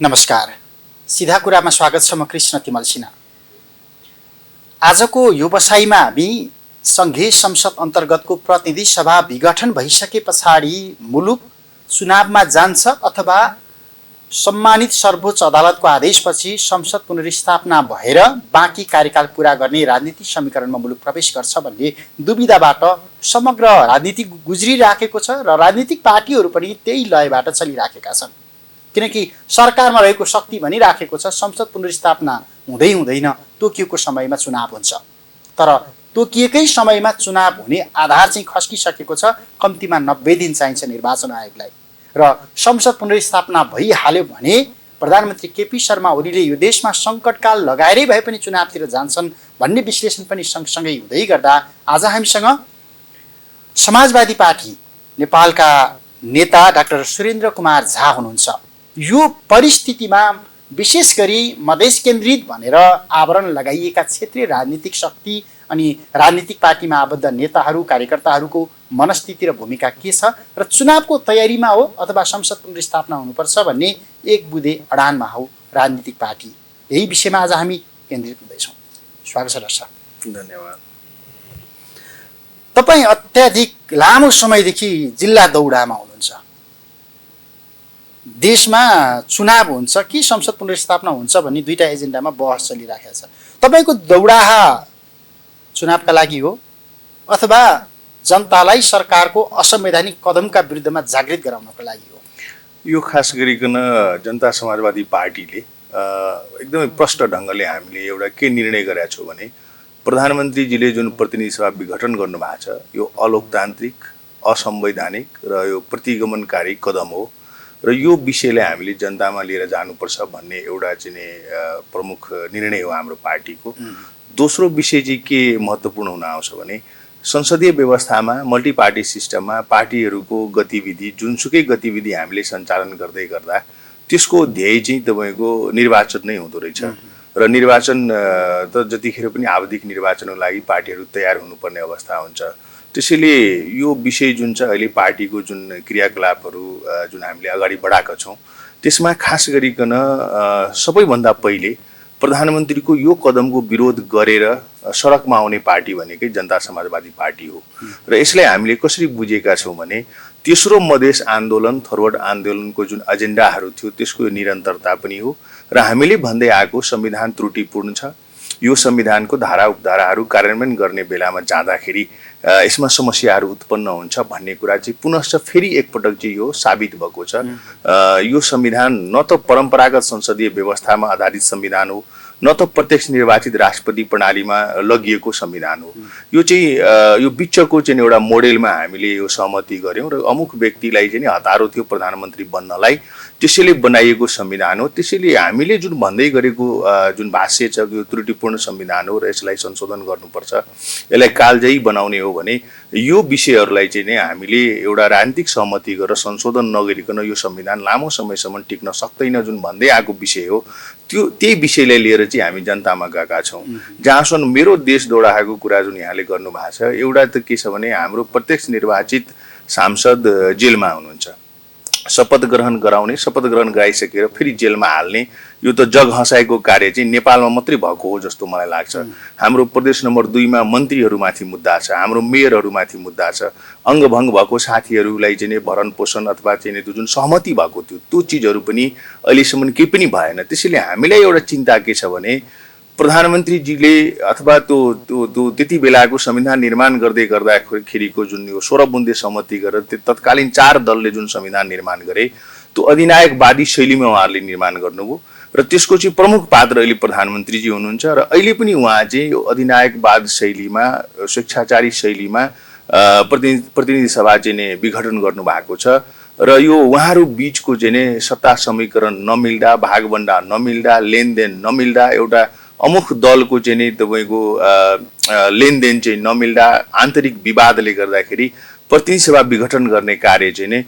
नमस्कार। सिधा कुरामा स्वागत छ। म कृष्ण तिमल सिन्हा। आजको यो बसाइमा हामी सङ्घीय संसद अन्तर्गतको प्रतिनिधि सभा विघटन भइसके पछाडि मुलुक चुनावमा जान्छ अथवा सम्मानित सर्वोच्च अदालतको आदेशपछि संसद पुनर्स्थापना भएर बाँकी कार्यकाल पुरा गर्ने राजनीतिक समीकरणमा मुलुक प्रवेश गर्छ भन्ने दुविधाबाट समग्र राजनीति गुज्रिराखेको छ र राजनीतिक पार्टीहरू पनि त्यही लयबाट चलिराखेका छन्। किनकि सरकारमा रहेको शक्ति भनिराखेको छ संसद पुनर्स्थापना हुँदै हुँदैन, तोकिएको समयमा चुनाव हुन्छ। तर तोकिएकै समयमा चुनाव हुने आधार चाहिँ खस्किसकेको छ। कम्तीमा 90 दिन चाहिन्छ निर्वाचन आयोगलाई र संसद पुनर्स्थापना भइहाल्यो भने प्रधानमन्त्री केपी शर्मा ओलीले यो देशमा सङ्कटकाल लगाएरै भए पनि चुनावतिर जान्छन् भन्ने विश्लेषण पनि सँगसँगै हुँदै गर्दा आज हामीसँग समाजवादी पार्टी नेपालका नेता डाक्टर सुरेन्द्र कुमार झा हुनुहुन्छ। यो परिस्थितिमा विशेष गरी मधेस केन्द्रित भनेर आवरण लगाइएका क्षेत्रीय राजनीतिक शक्ति अनि राजनीतिक पार्टीमा आबद्ध नेताहरू कार्यकर्ताहरूको मनस्थिति र भूमिका के छ र चुनावको तयारीमा हो अथवा संसद पुनर्स्थापना हुनुपर्छ भन्ने एक बुँदे अडानमा हो राजनीतिक पार्टी। यही विषयमा आज हामी केन्द्रित हुँदैछौँ। स्वागत छ डाक्टर साहब। धन्यवाद। तपाईँ अत्याधिक लामो समयदेखि जिल्ला दौडामा हुनुहुन्छ। देशमा चुनाव हुन्छ कि संसद पुनर्स्थापना हुन्छ भन्ने दुईटा एजेन्डामा बहस चलिरहेको छ। तपाईँको दौडाहा चुनावका लागि हो अथवा जनतालाई सरकारको असंवैधानिक कदमका विरुद्धमा जागृत गराउनको लागि हो? यो खास गरिकन जनता समाजवादी पार्टीले एकदमै प्रष्ट ढङ्गले हामीले एउटा के निर्णय गरेका छौँ भने प्रधानमन्त्रीजीले जुन प्रतिनिधि सभा विघटन गर्नुभएको छ यो अलोकतान्त्रिक, असंवैधानिक र यो प्रतिगमनकारी कदम हो र यो विषयलाई हामीले जनतामा लिएर जानुपर्छ भन्ने एउटा चाहिँ प्रमुख निर्णय हो हाम्रो पार्टीको। दोस्रो विषय चाहिँ के महत्त्वपूर्ण हुन आउँछ भने संसदीय व्यवस्थामा मल्टी पार्टी सिस्टममा पार्टीहरूको गतिविधि जुनसुकै गतिविधि हामीले सञ्चालन गर्दै गर्दा त्यसको ध्येय चाहिँ तपाईँको निर्वाचन नै हुँदो रहेछ र निर्वाचन त जतिखेर पनि आवधिक निर्वाचनको लागि पार्टीहरू तयार हुनुपर्ने अवस्था हुन्छ। त्यसैले यो विषय जुन छ अहिले पार्टीको जुन क्रियाकलापहरू जुन हामीले अगाडि बढाएका छौँ त्यसमा खास गरिकन सबैभन्दा पहिले प्रधानमन्त्रीको यो कदमको विरोध गरेर सडकमा आउने पार्टी भनेकै जनता समाजवादी पार्टी हो र यसलाई हामीले कसरी बुझेका छौँ भने तेस्रो मधेस आन्दोलन, थर्वर्ड आन्दोलनको जुन एजेन्डाहरू थियो त्यसको निरन्तरता पनि हो र हामीले भन्दै आएको संविधान त्रुटिपूर्ण छ। यो संविधानको धारा उपधाराहरू कार्यान्वयन गर्ने बेलामा जाँदाखेरि यसमा समस्याहरू उत्पन्न हुन्छ भन्ने कुरा चाहिँ पुनश्च फेरि एकपटक चाहिँ यो साबित भएको छ। यो संविधान न त परम्परागत संसदीय व्यवस्थामा आधारित संविधान हो न त प्रत्यक्ष निर्वाचित राष्ट्रपति प्रणालीमा लगिएको संविधान हो। यो चाहिँ यो बिचको चाहिँ एउटा मोडेलमा हामीले यो सहमति गऱ्यौँ र अमुक व्यक्तिलाई चाहिँ हतारो थियो प्रधानमन्त्री बन्नलाई, त्यसैले बनाइएको संविधान हो। त्यसैले हामीले जुन भन्दै गरेको जुन भाष्य छ यो त्रुटिपूर्ण संविधान हो र यसलाई संशोधन गर्नुपर्छ, यसलाई कालजयी बनाउने हो भने यो विषयहरूलाई चाहिँ नै हामीले एउटा राजनीतिक सहमति गरेर संशोधन नगरिकन यो संविधान लामो समयसम्म टिक्न सक्दैन जुन भन्दै आएको विषय हो त्यही विषयलाई लिएर चाहिँ हामी जनतामा गएका छौँ। जहाँसम्म मेरो देश दौडाएको कुरा जुन यहाँले गर्नुभएको छ एउटा त के छ भने हाम्रो प्रत्यक्ष निर्वाचित सांसद जेलमा हुनुहुन्छ। शपथ ग्रहण गराउने, शपथ ग्रहण गराइसकेर फेरि जेलमा हाल्ने यो त जग हँसाएको कार्य चाहिँ नेपालमा मात्रै भएको हो जस्तो मलाई लाग्छ। हाम्रो प्रदेश नम्बर 2 मा मन्त्रीहरूमाथि मुद्दा छ, हाम्रो मेयरहरूमाथि मुद्दा छ, अङ्गभङ्ग भएको साथीहरूलाई चाहिँ भरण पोषण अथवा चाहिँ जुन सहमति भएको थियो त्यो चिजहरू पनि अहिलेसम्म केही पनि भएन। त्यसैले हामीलाई एउटा चिन्ता के छ भने प्रधानमन्त्रीजीले अथवा त्यो त्यति बेलाको संविधान निर्माण गर्दाखेरिको जुन यो 16 बुन्दे सहमति गरेर तत्कालीन 4 दलले जुन संविधान निर्माण गरे त्यो अधिनायकवादी शैलीमा उहाँहरूले निर्माण गर्नुभयो र त्यसको चाहिँ प्रमुख पात्र अहिले प्रधानमन्त्रीजी हुनुहुन्छ र अहिले पनि उहाँ चाहिँ यो अधिनायकवाद शैलीमा, स्वेच्छाचारी शैलीमा प्रतिनिधि सभा चाहिँ विघटन गर्नुभएको छ र यो उहाँहरू बिचको चाहिँ सत्ता समीकरण नमिल्दा, भागबण्डा नमिल्दा, लेनदेन नमिल्दा, एउटा अमुख दलको चाहिँ तपाईँको लेनदेन चाहिँ नमिल्दा, आन्तरिक विवादले गर्दाखेरि प्रतिनिधि सभा विघटन गर्ने कार्य चाहिँ नै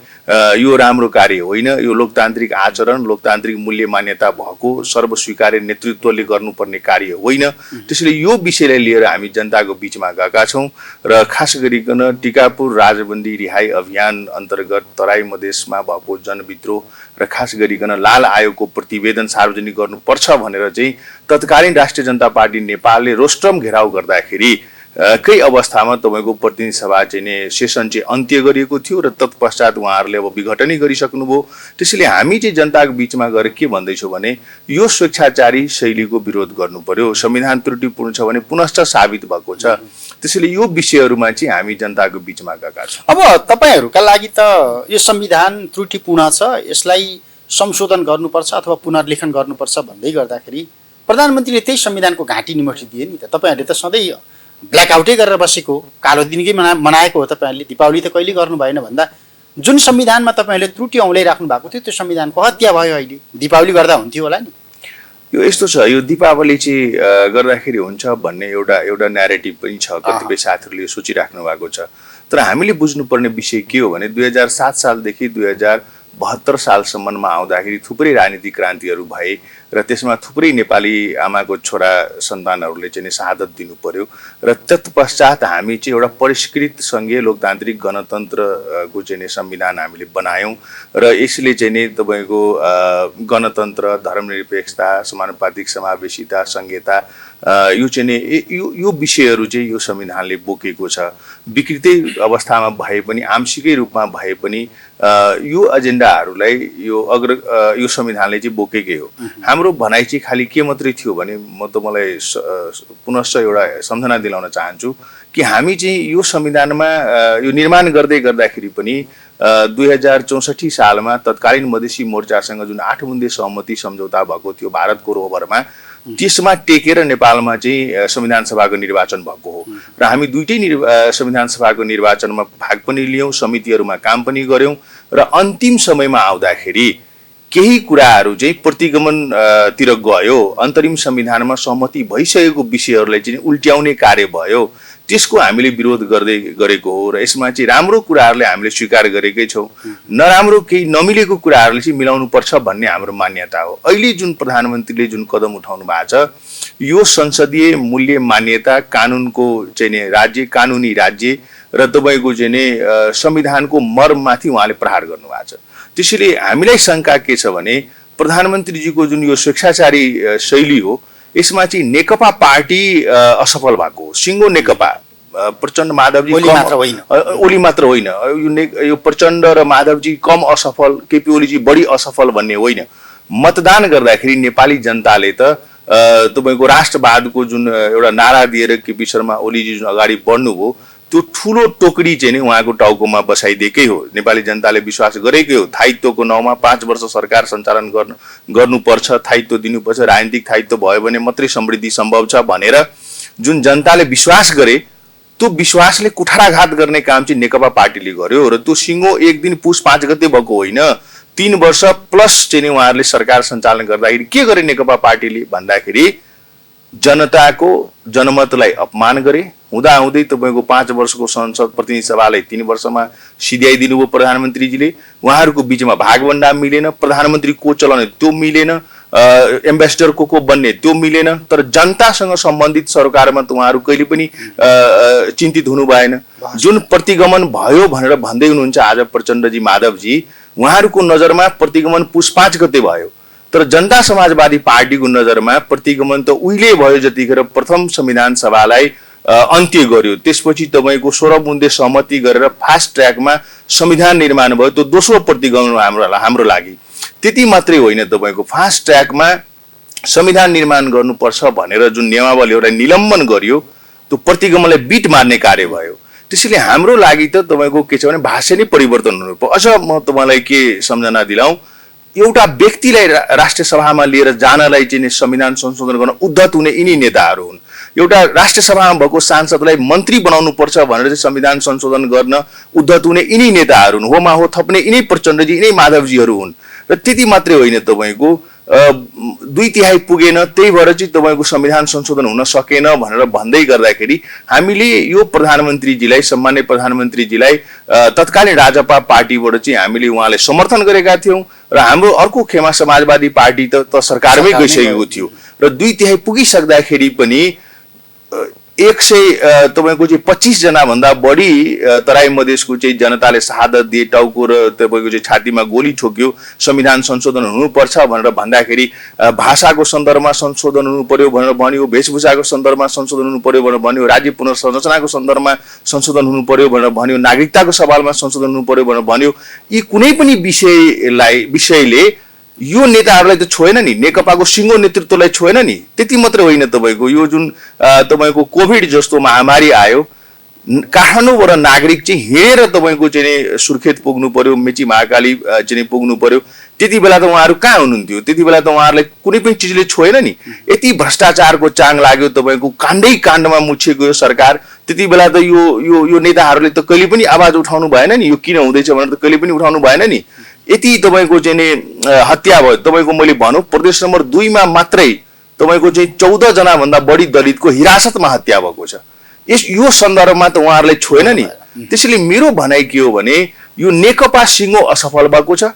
यो राम्रो कार्य होइन। यो लोकतान्त्रिक आचरण, लोकतान्त्रिक मूल्य मान्यता भएको सर्वस्वीकार्य नेतृत्वले गर्नुपर्ने कार्य होइन। त्यसैले यो विषयलाई लिएर हामी जनताको बिचमा गएका छौँ र खास गरिकन टिकापुर राजबन्दी रिहाई अभियान अन्तर्गत तराई मधेसमा भएको जनविद्रोह र खास गरिकन लाल आयोगको प्रतिवेदन सार्वजनिक गर्नुपर्छ भनेर चाहिँ तत्कालीन राष्ट्रिय जनता पार्टी नेपालले रोस्ट्रम घेराउ गर्दाखेरि केही अवस्थामा तपाईँको प्रतिनिधि सभा चाहिँ नै सेसन चाहिँ अन्त्य गरिएको थियो र तत्पश्चात उहाँहरूले अब विघटनै गरिसक्नुभयो। त्यसैले हामी चाहिँ जनताको बिचमा गएर के भन्दैछौँ भने यो स्वेच्छाचारी शैलीको विरोध गर्नु पर्यो। संविधान त्रुटिपूर्ण छ भने पुनश्च साबित भएको छ। त्यसैले यो विषयहरूमा चाहिँ हामी जनताको बिचमा गएका छौँ। अब तपाईँहरूका लागि त यो संविधान त्रुटिपूर्ण छ, यसलाई संशोधन गर्नुपर्छ अथवा पुनर्लेखन गर्नुपर्छ भन्दै गर्दाखेरि प्रधानमन्त्रीले त्यही संविधानको घाँटी निमोठी दिए नि त। तपाईँहरूले त सधैँ ब्ल्याकआउटै गरेर बसेको, कालो दिनकै मनाएको हो। तपाईँहरूले दीपावली त कहिले गर्नु भएन भन्दा जुन संविधानमा तपाईँहरूले त्रुटि औँल्याइराख्नु भएको थियो त्यो संविधानको हत्या भयो। अहिले दीपावली गर्दा हुन्थ्यो होला नि। यो यस्तो छ, यो दीपावली चाहिँ गर्दाखेरि हुन्छ भन्ने एउटा न्यारेटिभ पनि छ, कतिपय साथीहरूले यो सोचिराख्नु भएको छ। तर हामीले बुझ्नुपर्ने विषय के हो भने 2007 सालदेखि 2072 सालसम्ममा आउँदाखेरि थुप्रै राजनीतिक क्रान्तिहरू भए र त्यसमा थुप्रै नेपाली आमाको छोरा सन्तानहरूले चाहिँ शहादत दिनु पर्यो र तत्पश्चात हामी चाहिँ एउटा परिष्कृत सङ्घीय लोकतान्त्रिक गणतन्त्रको चाहिँ संविधान हामीले बनायौँ र यसले चाहिँ नि तपाईँको गणतन्त्र, धर्मनिरपेक्षता, समानुपातिक समावेशिता, संघीयता यो चाहिँ नि यो विषयहरू चाहिँ यो संविधानले बोकेको छ। विकृतै अवस्थामा भए पनि, आंशिकै रूपमा भए पनि यो एजेन्डाहरूलाई यो संविधानले चाहिँ बोकेकै हो। हाम्रो भनाइ चाहिँ खालि के मात्रै थियो भने मलाई पुनश्च एउटा सम्झना दिलाउन चाहन्छु कि हामी चाहिँ यो संविधानमा यो निर्माण गर्दाखेरि पनि 2064 सालमा तत्कालीन मधेसी मोर्चासँग जुन 8 बुँदे सहमति सम्झौता भएको थियो भारतको रोभरमा, त्यसमा टेकेर नेपालमा चाहिँ संविधान सभाको निर्वाचन भएको हो र हामी दुईटै संविधान सभाको निर्वाचनमा भाग पनि लियौँ, समितिहरूमा काम पनि गऱ्यौँ र अन्तिम समयमा आउँदाखेरि केही कुराहरू चाहिँ प्रतिगमनतिर गयो। अन्तरिम संविधानमा सहमति भइसकेको विषयहरूलाई चाहिँ उल्ट्याउने कार्य भयो। त्यसको हामीले विरोध गरेको हो र यसमा चाहिँ राम्रो कुराहरूलाई हामीले स्वीकार गरेकै छौँ, नराम्रो केही नमिलेको कुराहरूले चाहिँ मिलाउनु पर्छ भन्ने हाम्रो मान्यता हो। अहिले जुन प्रधानमन्त्रीले जुन कदम उठाउनु भएको छ यो संसदीय मूल्य मान्यता, कानुनको चाहिँ नि राज्य, कानुनी राज्य र तपाईँको चाहिँ नि संविधानको मर्ममाथि उहाँले प्रहार गर्नुभएको छ। त्यसैले हामीलाई शङ्का के छ भने प्रधानमन्त्रीजीको जुन यो स्वेच्छाचारी शैली हो यसमा चाहिँ नेकपा पार्टी असफल भएको हो। सिङ्गो नेकपा प्रचण्ड माधवजी ओली मात्र होइन, यो प्रचण्ड र माधवजी कम असफल, केपी ओलीजी बढी असफल भन्ने होइन। मतदान गर्दाखेरि नेपाली जनताले त तपाईँको राष्ट्रवादको जुन एउटा नारा दिएर केपी शर्मा ओलीजी जुन अगाडि बढ्नुभयो त्यो ठुलो टोकरी चाहिँ नि उहाँको टाउकोमा बसाइदिएकै हो। नेपाली जनताले विश्वास गरेकै हो स्थायित्वको नाउँमा 5 वर्ष सरकार सञ्चालन गर्नुपर्छ, स्थायित्व दिनुपर्छ, राजनीतिक स्थायित्व भयो भने मात्रै समृद्धि सम्भव छ भनेर जुन जनताले विश्वास गरे त्यो विश्वासले कुठाराघात गर्ने काम चाहिँ नेकपा पार्टीले गर्यो र त्यो सिङ्गो एक दिन पुस 5 गते भएको होइन, 3 वर्ष प्लस चाहिँ नि उहाँहरूले सरकार सञ्चालन गर्दाखेरि के गरे नेकपा पार्टीले भन्दाखेरि जनताको जनमतलाई अपमान गरे। हुँदाहुँदै तपाईँको 5 वर्षको संसद प्रतिनिधि सभालाई 3 वर्षमा सिध्याइदिनु भयो प्रधानमन्त्रीजीले। उहाँहरूको बिचमा भागभण्डा मिलेन, प्रधानमन्त्री को चलाउने त्यो मिलेन, एम्बेसडर को बन्ने त्यो मिलेन। तर जनतासँग सम्बन्धित सरकारमा त उहाँहरू कहिले पनि चिन्तित हुनु भएन। जुन प्रतिगमन भयो भनेर भन्दै हुनुहुन्छ आज प्रचण्डजी, माधवजी, उहाँहरूको नजरमा प्रतिगमन पुस 5 गते भयो, तर जनता समाजवादी पार्टीको नजरमा प्रतिगमन त उहिले भयो जतिखेर प्रथम संविधान सभालाई अन्त्य गर्यो। त्यसपछि तपाईँको 16 बुँदे सहमति गरेर फास्ट ट्र्याकमा संविधान निर्माण भयो। त्यो दोस्रो प्रतिगमन हाम्रो लागि। त्यति मात्रै होइन, तपाईँको फास्ट ट्र्याकमा संविधान निर्माण गर्नुपर्छ भनेर जुन नियमावलीहरूलाई निलम्बन गरियो त्यो प्रतिगमनलाई बिट मार्ने कार्य भयो। त्यसैले हाम्रो लागि त तपाईँको के छ भने भाषा नै परिवर्तन हुनु पर्यो। अझ म तपाईँलाई के सम्झना दिलाउँ, एउटा व्यक्तिलाई राष्ट्रिय सभामा लिएर जानलाई चाहिँ संविधान संशोधन गर्न उद्धत हुने यिनी नेताहरू हुन्। एउटा राष्ट्रिय सभामा भएको सांसदलाई मन्त्री बनाउनु पर्छ भनेर चाहिँ संविधान संशोधन गर्न उद्धत हुने यिनी नेताहरू हुन्। होमा हो थप्ने यिनै प्रचण्डजी, यिनै माधवजीहरू हुन्। र त्यति मात्रै होइन, तपाईँको 2/3 पुगेन, त्यही भएर चाहिँ तपाईँको संविधान संशोधन हुन सकेन भनेर भन्दै गर्दाखेरि हामीले यो प्रधानमन्त्रीजीलाई, सम्माननीय प्रधानमन्त्रीजीलाई तत्कालीन राजपा पार्टीबाट चाहिँ हामीले उहाँलाई समर्थन गरेका थियौँ र हाम्रो अर्को खेमा समाजवादी पार्टी त सरकारमै गइसकेको थियो र 2/3 पुगिसक्दाखेरि पनि 100 तपाईँको चाहिँ 25 जना भन्दा बढी तराई मधेसको चाहिँ जनताले शहादत दिए, टाउको र तपाईँको चाहिँ छातीमा गोली ठोक्यो, संविधान संशोधन हुनुपर्छ भनेर भन्दाखेरि भाषाको सन्दर्भमा संशोधन हुनु पर्यो भनेर भन्यो, वेशभूषाको सन्दर्भमा संशोधन हुनु पर्यो भनेर भन्यो, राज्य पुनर्संरचनाको सन्दर्भमा संशोधन हुनु पर्यो भनेर भन्यो, नागरिकताको सवालमा संशोधन हुनु पर्यो भनेर भन्यो। यी कुनै पनि विषयले यो नेताहरूलाई त छोएन नि, नेकपाको सिङ्गो नेतृत्वलाई छोएन नि। त्यति मात्रै होइन, तपाईँको यो जुन तपाईँको कोभिड जस्तो महामारी आयो, काठमाडौँबाट नागरिक चाहिँ हिँडेर तपाईँको चाहिँ सुर्खेत पुग्नु पर्यो, मेची महाकाली चाहिँ पुग्नु पर्यो। त्यति बेला त उहाँहरू कहाँ हुनुहुन्थ्यो? त्यति बेला त उहाँहरूलाई कुनै पनि चिजले छोएन नि। यति भ्रष्टाचारको चाङ लाग्यो, तपाईँको काण्डै काण्डमा मुछिएको यो सरकार। त्यति बेला त यो नेताहरूले त कहिले पनि आवाज उठाउनु भएन नि, यो किन हुँदैछ भनेर त कहिले पनि उठाउनु भएन नि। यति तपाईँको चाहिँ हत्या भयो। तपाईँको मैले भनौँ प्रदेश नम्बर 2 मा मात्रै तपाईँको चाहिँ 14 जना भन्दा बढी दलितको हिरासतमा हत्या भएको छ। यो सन्दर्भमा त उहाँहरूलाई छोएन नि। त्यसैले मेरो भनाइ के हो भने यो नेकपा सिङ्गो असफल भएको छ।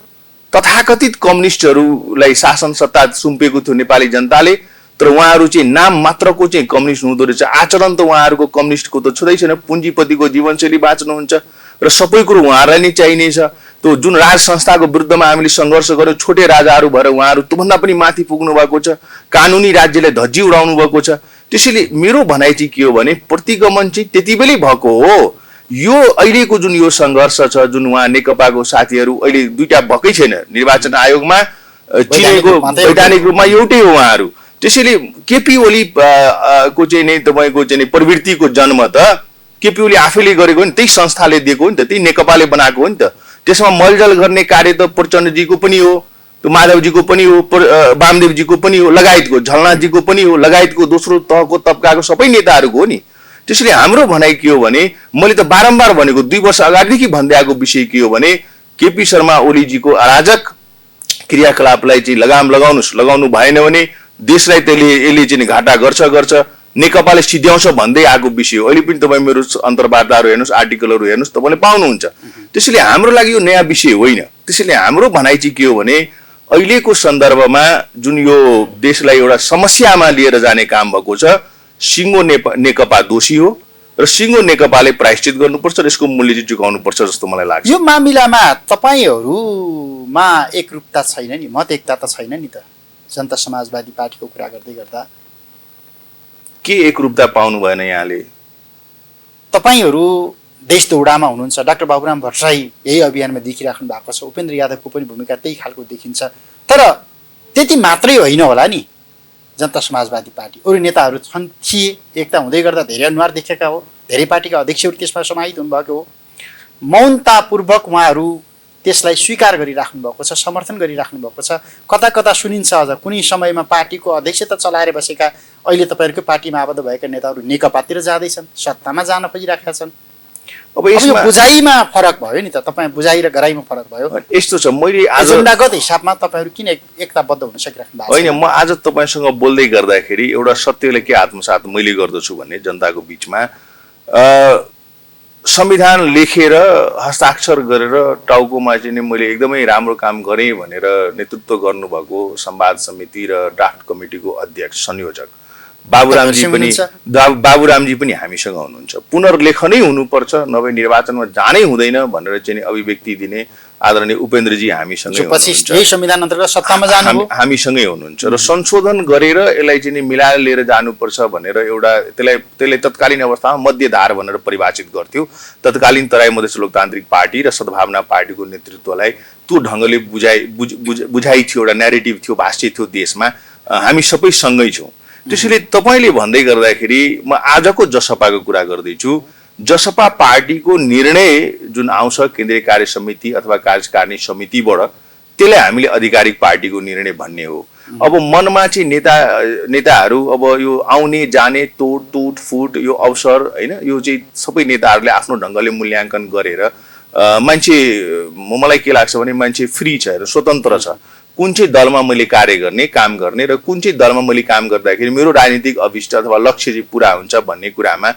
तथाकथित कम्युनिस्टहरूलाई शासन सत्ता सुम्पेको थियो नेपाली जनताले, तर उहाँहरू चाहिँ नाम मात्रको चाहिँ कम्युनिस्ट हुँदो रहेछ। आचरण त उहाँहरूको कम्युनिस्टको त छँदै छैन। पुँजीपतिको जीवनशैली बाँच्नुहुन्छ र सबै कुरो उहाँहरूलाई नै चाहिनेछ। त्यो जुन राज संस्थाको विरुद्धमा हामीले सङ्घर्ष गर्यौँ, छोटे राजाहरू भएर उहाँहरू त्योभन्दा पनि माथि पुग्नु भएको छ। कानुनी राज्यलाई धज्जी उडाउनु भएको छ। त्यसैले मेरो भनाइ चाहिँ के हो भने प्रतिगमन चाहिँ त्यति बेलै भएको हो। यो अहिलेको जुन यो सङ्घर्ष छ, जुन उहाँ नेकपाको साथीहरू अहिले दुईटा भएकै छैन, निर्वाचन आयोगमा चिनेको वैधानिक रूपमा एउटै हो उहाँहरू। त्यसैले केपी ओली को चाहिँ नै तपाईँको चाहिँ प्रवृत्तिको जन्म त केपी ओली आफैले गरेको हो नि, त्यही संस्थाले दिएको हो नि त, त्यही नेकपाले बनाएको हो नि त। त्यसमा मलजल गर्ने कार्य त प्रचण्डजीको पनि हो, त्यो माधवजीको पनि हो, वामदेवजीको पनि हो, लगायतको झलनाथजीको पनि हो, लगायतको दोस्रो तहको तबकाको सबै नेताहरूको हो नि। त्यसैले हाम्रो भनाइ के हो भने मैले त बारम्बार भनेको 2 वर्ष अगाडिदेखि भन्दै आएको विषय के हो भने केपी शर्मा ओलीजीको अराजक क्रियाकलापलाई चाहिँ लगाम लगाउनु भएन भने देशलाई यसले चाहिँ घाटा गर्छ। नेकपाले सिध्याउँछ भन्दै आएको विषय हो। अहिले पनि तपाईँ मेरो अन्तर्वार्ताहरू हेर्नुहोस्, आर्टिकलहरू हेर्नुहोस्, तपाईँले पाउनुहुन्छ। त्यसैले हाम्रो लागि यो नयाँ विषय होइन। त्यसैले हाम्रो भनाइ चाहिँ के हो भने अहिलेको सन्दर्भमा जुन यो देशलाई एउटा समस्यामा लिएर जाने काम भएको छ, सिङ्गो नेकपा दोषी हो र सिङ्गो नेकपाले प्रायश्चित गर्नुपर्छ र यसको मूल्य चाहिँ चुकाउनुपर्छ जस्तो मलाई लाग्छ। यो मामिलामा तपाईँहरूमा एकरूपता छैन नि, मत एकता त छैन नि त। जनता समाजवादी पार्टीको कुरा गर्दै गर्दा के एकरूपता पाउनु भएन यहाँले? तपाईँहरू देश दौडामा हुनुहुन्छ। डाक्टर बाबुराम भट्टराई यही अभियानमा देखिराख्नु भएको छ। उपेन्द्र यादवको पनि भूमिका त्यही खालको देखिन्छ। तर त्यति मात्रै होइन होला नि जनता समाजवादी पार्टी। अरू नेताहरू थिए, एकता हुँदै गर्दा धेरै अनुहार देखेका हो, धेरै पार्टीका अध्यक्षहरू त्यसमा समाहित हुनुभएको हो। मौनतापूर्वक उहाँहरू त्यसलाई स्वीकार गरिराख्नु भएको छ, समर्थन गरिराख्नु भएको छ। कता कता सुनिन्छ अझ कुनै समयमा पार्टीको अध्यक्षता चलाएर बसेका अहिले तपाईँहरूको पार्टीमा आबद्ध भएका नेताहरू नेकपातिर जाँदैछन्, सत्तामा जान खोजिराखेका छन्। अब यसमा बुझाइमा फरक भयो नि त, तपाईँ बुझाइ र गराइमा फरक भयो। यस्तो छ, मैले आज एजेन्डागत हिसाबमा तपाईँहरू किन एकताबद्ध हुन सकिराख्नु भएको होइन? म आज तपाईँसँग बोल्दै गर्दाखेरि एउटा सत्यले के आत्मसात मैले गर्दछु भने जनताको बिचमा संविधान लेखेर हस्ताक्षर गरेर टाउकोमा चाहिँ मैले एकदमै राम्रो काम गरेँ भनेर नेतृत्व गर्नुभएको संवाद समिति र ड्राफ्ट कमिटीको अध्यक्ष संयोजक बाबुरामजी पनि हामीसँग हुनुहुन्छ। पुनर्लेखनै हुनुपर्छ, नभए निर्वाचनमा जानै हुँदैन भनेर चाहिँ अभिव्यक्ति दिने आदरणीय उपेन्द्रजी हामीसँगै हामीसँगै हुनुहुन्छ र संशोधन गरेर यसलाई चाहिँ मिलाएर लिएर जानुपर्छ भनेर एउटा त्यसलाई तत्कालीन अवस्थामा मध्यधार भनेर परिभाषित गर्थ्यो। तत्कालीन तराई मधेस लोकतान्त्रिक पार्टी र सद्भावना पार्टीको नेतृत्वलाई त्यो ढङ्गले बुझाइ थियो, एउटा न्यारेटिभ थियो, भाष्य थियो देशमा। हामी सबै सँगै छौँ। त्यसैले तपाईँले भन्दै गर्दाखेरि म आजको जसपाको कुरा गर्दैछु। जसपा पार्टीको निर्णय जुन आउँछ केन्द्रीय कार्य समिति अथवा कार्यकारिणी समितिबाट, त्यसलाई हामीले आधिकारिक पार्टीको निर्णय भन्ने हो। अब मनमा चाहिँ नेताहरू अब यो आउने जाने तोड फुट यो अवसर होइन, यो चाहिँ सबै नेताहरूले आफ्नो ढङ्गले मूल्याङ्कन गरेर मलाई के लाग्छ भने मान्छे फ्री छ, स्वतन्त्र छ। कुन चाहिँ दलमा मैले कार्य गर्ने काम गर्ने र कुन चाहिँ दलमा मैले काम गर्दाखेरि मेरो राजनीतिक अभिष्ट अथवा लक्ष्य चाहिँ पुरा हुन्छ भन्ने कुरामा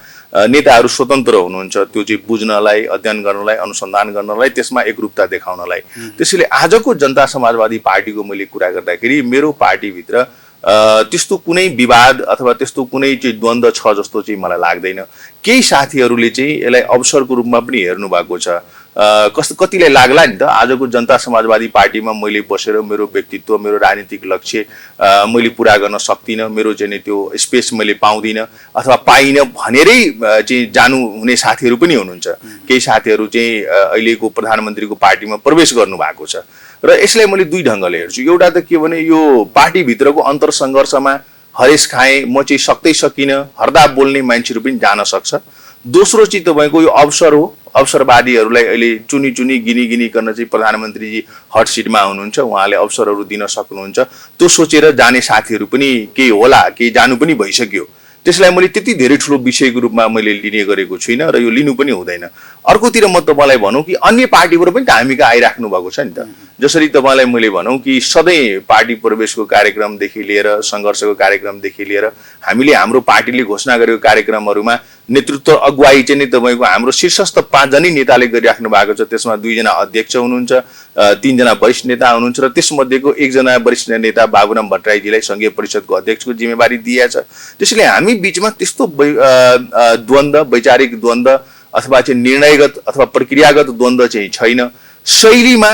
नेताहरू स्वतन्त्र हुनुहुन्छ, त्यो चाहिँ बुझ्नलाई, अध्ययन गर्नलाई, अनुसन्धान गर्नलाई, त्यसमा एकरूपता देखाउनलाई। त्यसैले आजको जनता समाजवादी पार्टीको मैले कुरा गर्दाखेरि मेरो पार्टीभित्र त्यस्तो कुनै विवाद अथवा त्यस्तो कुनै चाहिँ द्वन्द्व छ जस्तो चाहिँ मलाई लाग्दैन। केही साथीहरूले चाहिँ यसलाई अवसरको रूपमा पनि हेर्नु भएको छ। कतिलाई लाग्ला नि त आजको जनता समाजवादी पार्टीमा मैले बसेर मेरो व्यक्तित्व, मेरो राजनीतिक लक्ष्य मैले पुरा गर्न सक्दिनँ, मेरो चाहिँ त्यो स्पेस मैले पाउँदिनँ अथवा पाइनँ भनेरै चाहिँ जानु हुने साथीहरू पनि हुनुहुन्छ। केही साथीहरू चाहिँ अहिलेको प्रधानमन्त्रीको पार्टीमा प्रवेश गर्नु भएको छ र यसलाई मैले दुई ढङ्गले हेर्छु। एउटा त के भने यो पार्टीभित्रको अन्तरसङ्घर्षमा हरेस खाएँ, म चाहिँ सक्दै सकिनँ, हर्दा बोल्ने मान्छेहरू पनि जान सक्छ। दोस्रो चाहिँ तपाईँको यो अवसर हो, अवसरवादीहरूलाई अहिले चुनी चुनी गिनी गर्न चाहिँ प्रधानमन्त्रीजी हट सिटमा हुनुहुन्छ, उहाँले अवसरहरू दिन सक्नुहुन्छ। त्यो सोचेर जाने साथीहरू पनि केही होला, केही जानु पनि भइसक्यो। त्यसलाई मैले त्यति धेरै ठुलो विषयको रूपमा मैले लिने गरेको छुइनँ र यो लिनु पनि हुँदैन। अर्कोतिर म तपाईँलाई भनौँ कि अन्य पार्टीबाट पनि त हामी कहाँ आइराख्नु भएको छ नि त। जसरी तपाईँलाई मैले भनौँ कि सधैँ पार्टी प्रवेशको कार्यक्रमदेखि लिएर सङ्घर्षको कार्यक्रमदेखि लिएर हामीले हाम्रो पार्टीले घोषणा गरेको कार्यक्रमहरूमा नेतृत्व अगुवाई चाहिँ नि तपाईँको हाम्रो शीर्षस्थ 5 जनै नेताले गरिराख्नु भएको छ। त्यसमा 2 जना अध्यक्ष हुनुहुन्छ, 3 जना वरिष्ठ नेता हुनुहुन्छ र त्यसमध्येको 1 जना वरिष्ठ नेता बाबुराम भट्टराईजीलाई सङ्घीय परिषदको अध्यक्षको जिम्मेवारी दिएको छ। त्यसैले हामी बिचमा त्यस्तो द्वन्द्व, वैचारिक द्वन्द्व अथवा चाहिँ निर्णयगत अथवा प्रक्रियागत द्वन्द्व चाहिँ छैन। शैलीमा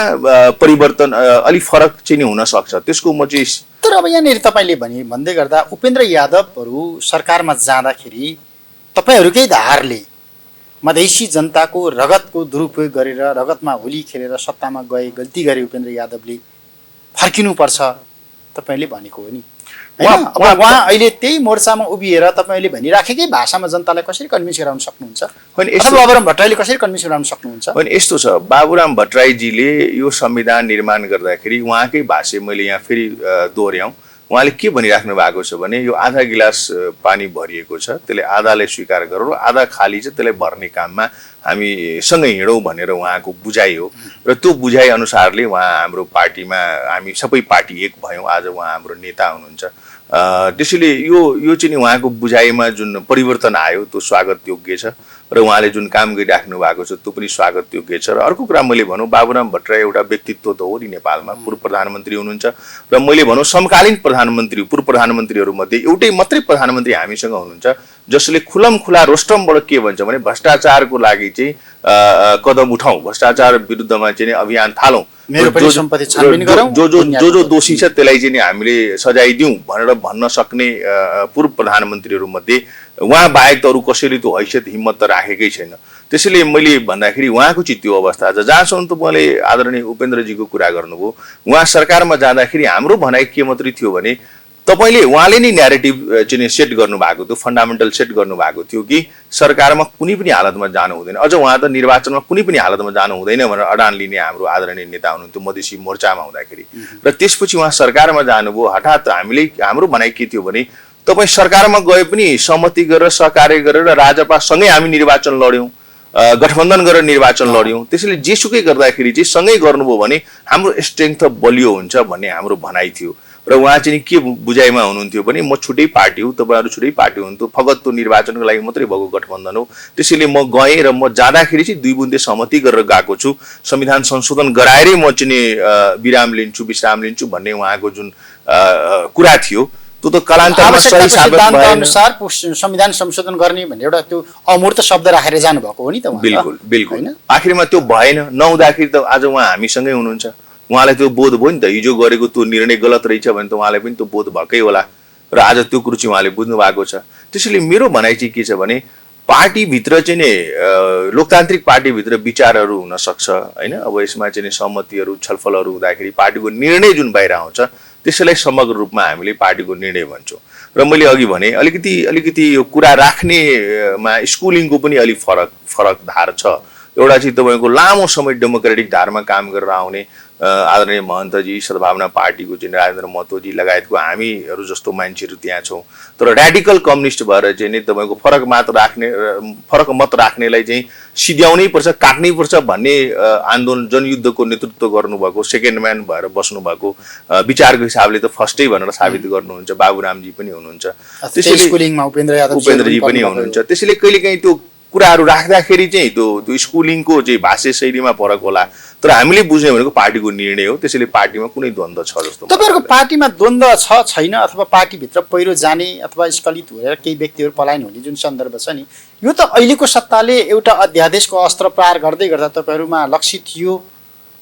परिवर्तन अलिक फरक चाहिँ नि हुन सक्छ, त्यसको म चाहिँ। तर अब यहाँनिर तपाईँले भन्दै गर्दा उपेन्द्र यादवहरू सरकारमा जाँदाखेरि तपाईँहरूकै धारले मधेसी जनताको रगतको दुरुपयोग गरेर, रगतमा होली खेलेर सत्तामा गए, गल्ती गरे उपेन्द्र यादवले, फर्किनुपर्छ तपाईँले भनेको हो नि। उहाँ अहिले त्यही मोर्चामा उभिएर तपाईँले भनिराखेकै भाषामा जनतालाई कसरी कन्भिन्स गराउन सक्नुहुन्छ? बाबुराम भट्टराईले कसरी कन्भिन्स गराउन सक्नुहुन्छ? अनि यस्तो छ, बाबुराम भट्टराईजीले यो संविधान निर्माण गर्दाखेरि उहाँकै भाषा मैले यहाँ फेरि दोहोऱ्याउँ, उहाँले के भनिराख्नु भएको छ भने यो आधा गिलास पानी भरिएको छ, त्यसले आधालाई स्वीकार गरौँ, आधा खाली छ, त्यसलाई भर्ने काममा हामी सँगै हिँडौँ भनेर उहाँको बुझाइ हो। र त्यो बुझाइ अनुसारले उहाँ हाम्रो पार्टीमा हामी सबै पार्टी एक भयौँ। आज उहाँ हाम्रो नेता हुनुहुन्छ। त्यसैले यो चाहिँ उहाँको बुझाइमा जुन परिवर्तन आयो त्यो स्वागत योग्य छ र उहाँले जुन काम गरिराख्नु भएको छ त्यो पनि स्वागत योग्य छ। र अर्को कुरा मैले भनौँ, बाबुराम भट्टराई एउटा व्यक्तित्व त हो नि नेपालमा, पूर्व प्रधानमन्त्री हुनुहुन्छ र मैले भनौँ समकालीन प्रधानमन्त्री, पूर्व प्रधानमन्त्रीहरूमध्ये एउटै मात्रै प्रधानमन्त्री हामीसँग हुनुहुन्छ जसले खुला रोस्टमबाट के भन्छ भने भ्रष्टाचारको लागि चाहिँ कदम उठाउँ, भ्रष्टाचार विरुद्धमा चाहिँ अभियान थालौँ, जो दोषी छ त्यसलाई चाहिँ हामीले सजाय दिउँ भनेर भन्न सक्ने पूर्व प्रधानमन्त्रीहरू मध्ये उहाँ बाहेक त अरू कसैले त्यो हैसियत हिम्मत त राखेकै छैन। त्यसैले मैले भन्दाखेरि उहाँको चाहिँ त्यो अवस्था छ। जहाँसम्म त मैले आदरणीय उपेन्द्रजीको कुरा गर्नुभयो, उहाँ सरकारमा जाँदाखेरि हाम्रो भनाइ के मात्रै थियो भने तपाईँले उहाँले नै न्यारेटिभ चाहिँ सेट गर्नुभएको थियो, फन्डामेन्टल सेट गर्नुभएको थियो कि सरकारमा कुनै पनि हालतमा जानु हुँदैन, अझ उहाँ त निर्वाचनमा कुनै पनि हालतमा जानु हुँदैन भनेर अडान लिने हाम्रो आदरणीय नेता हुनुहुन्थ्यो मधेसी मोर्चामा हुँदाखेरि। र त्यसपछि उहाँ सरकारमा जानुभयो। हठात हाम्रो भनाइ के थियो भने तपाईँ सरकारमा गए पनि सहमति गरेर सहकार्य गरेर राजपासँगै हामी निर्वाचन लड्यौँ, गठबन्धन गरेर निर्वाचन लड्यौँ। त्यसैले जेसुकै गर्दाखेरि चाहिँ सँगै गर्नुभयो भने हाम्रो स्ट्रेङ्थ बलियो हुन्छ भन्ने हाम्रो भनाइ थियो। र उहाँ चाहिँ के बुझाइमा हुनुहुन्थ्यो भने म छुट्टै पार्टी हो, तपाईँहरू छुट्टै पार्टी हुनुहुन्थ्यो, फगत त्यो निर्वाचनको लागि मात्रै भएको गठबन्धन हो। त्यसैले म गएँ र म जाँदाखेरि चाहिँ 2 बुन्दे सहमति गरेर गएको छु, संविधान संशोधन गराएरै म चाहिँ विश्राम लिन्छु भन्ने उहाँको जुन कुरा थियो त्यो त कालान्तरमा सही साबित भएन। अनुसार संविधान संशोधन गर्ने भन्ने एउटा त्यो अमूर्त शब्द राखेर जानुभएको हो नि त। बिल्कुल आखिरमा त्यो भएन, नहुँदाखेरि त आज उहाँ हामीसँगै हुनुहुन्छ। उहाँलाई त्यो बोध भयो नि त, हिजो गरेको त्यो निर्णय गलत रहेछ भने त उहाँलाई पनि त्यो बोध भएकै होला र आज त्यो कुरो चाहिँ उहाँले बुझ्नु भएको छ। त्यसैले मेरो भनाइ चाहिँ के छ भने पार्टीभित्र चाहिँ नि लोकतान्त्रिक पार्टीभित्र विचारहरू हुन सक्छ होइन। अब यसमा चाहिँ सहमतिहरू छलफलहरू हुँदाखेरि पार्टीको निर्णय जुन बाहिर आउँछ त्यसैलाई समग्र रूपमा हामीले पार्टीको निर्णय भन्छौँ। र मैले अघि भने अलिकति यो कुरा राख्नेमा स्कुलिङको पनि अलिक फरक धार छ। एउटा चाहिँ तपाईँको लामो समय डेमोक्रेटिक धारमा काम गरेर आउने आदरणीय महन्तजी, सद्भावना पार्टीको चाहिँ राजेन्द्र महतोजी लगायतको हामीहरू जस्तो मान्छेहरू त्यहाँ छौँ। तर र्याडिकल कम्युनिस्ट भएर चाहिँ नि तपाईँको फरक मत राख्नेलाई चाहिँ सिध्याउनै पर्छ, काट्नै पर्छ भन्ने आन्दोलन जनयुद्धको नेतृत्व गर्नुभएको, सेकेन्ड म्यान भएर बस्नुभएको, विचारको हिसाबले त फर्स्टै भनेर साबित गर्नुहुन्छ बाबुरामजी पनि हुनुहुन्छ, उपेन्द्रजी पनि हुनुहुन्छ। त्यसैले कहिलेकाहीँ त्यो कुराहरू राख्दाखेरि चाहिँ त्यो स्कुलिङको चाहिँ भाष्य शैलीमा फरक होला, तर हामीले बुझ्ने भनेको पार्टीको निर्णय हो। त्यसैले पार्टीमा कुनै द्वन्द्व छ जस्तो तपाईँहरूको पार्टीमा द्वन्द्व छ छैन, अथवा पार्टीभित्र पहिरो जाने अथवा स्खलित भएर केही व्यक्तिहरू पलायन हुने जुन सन्दर्भ छ नि, यो त अहिलेको सत्ताले एउटा अध्यादेशको अस्त्र प्रहार गर्दै गर्दा तपाईँहरूमा लक्षित थियो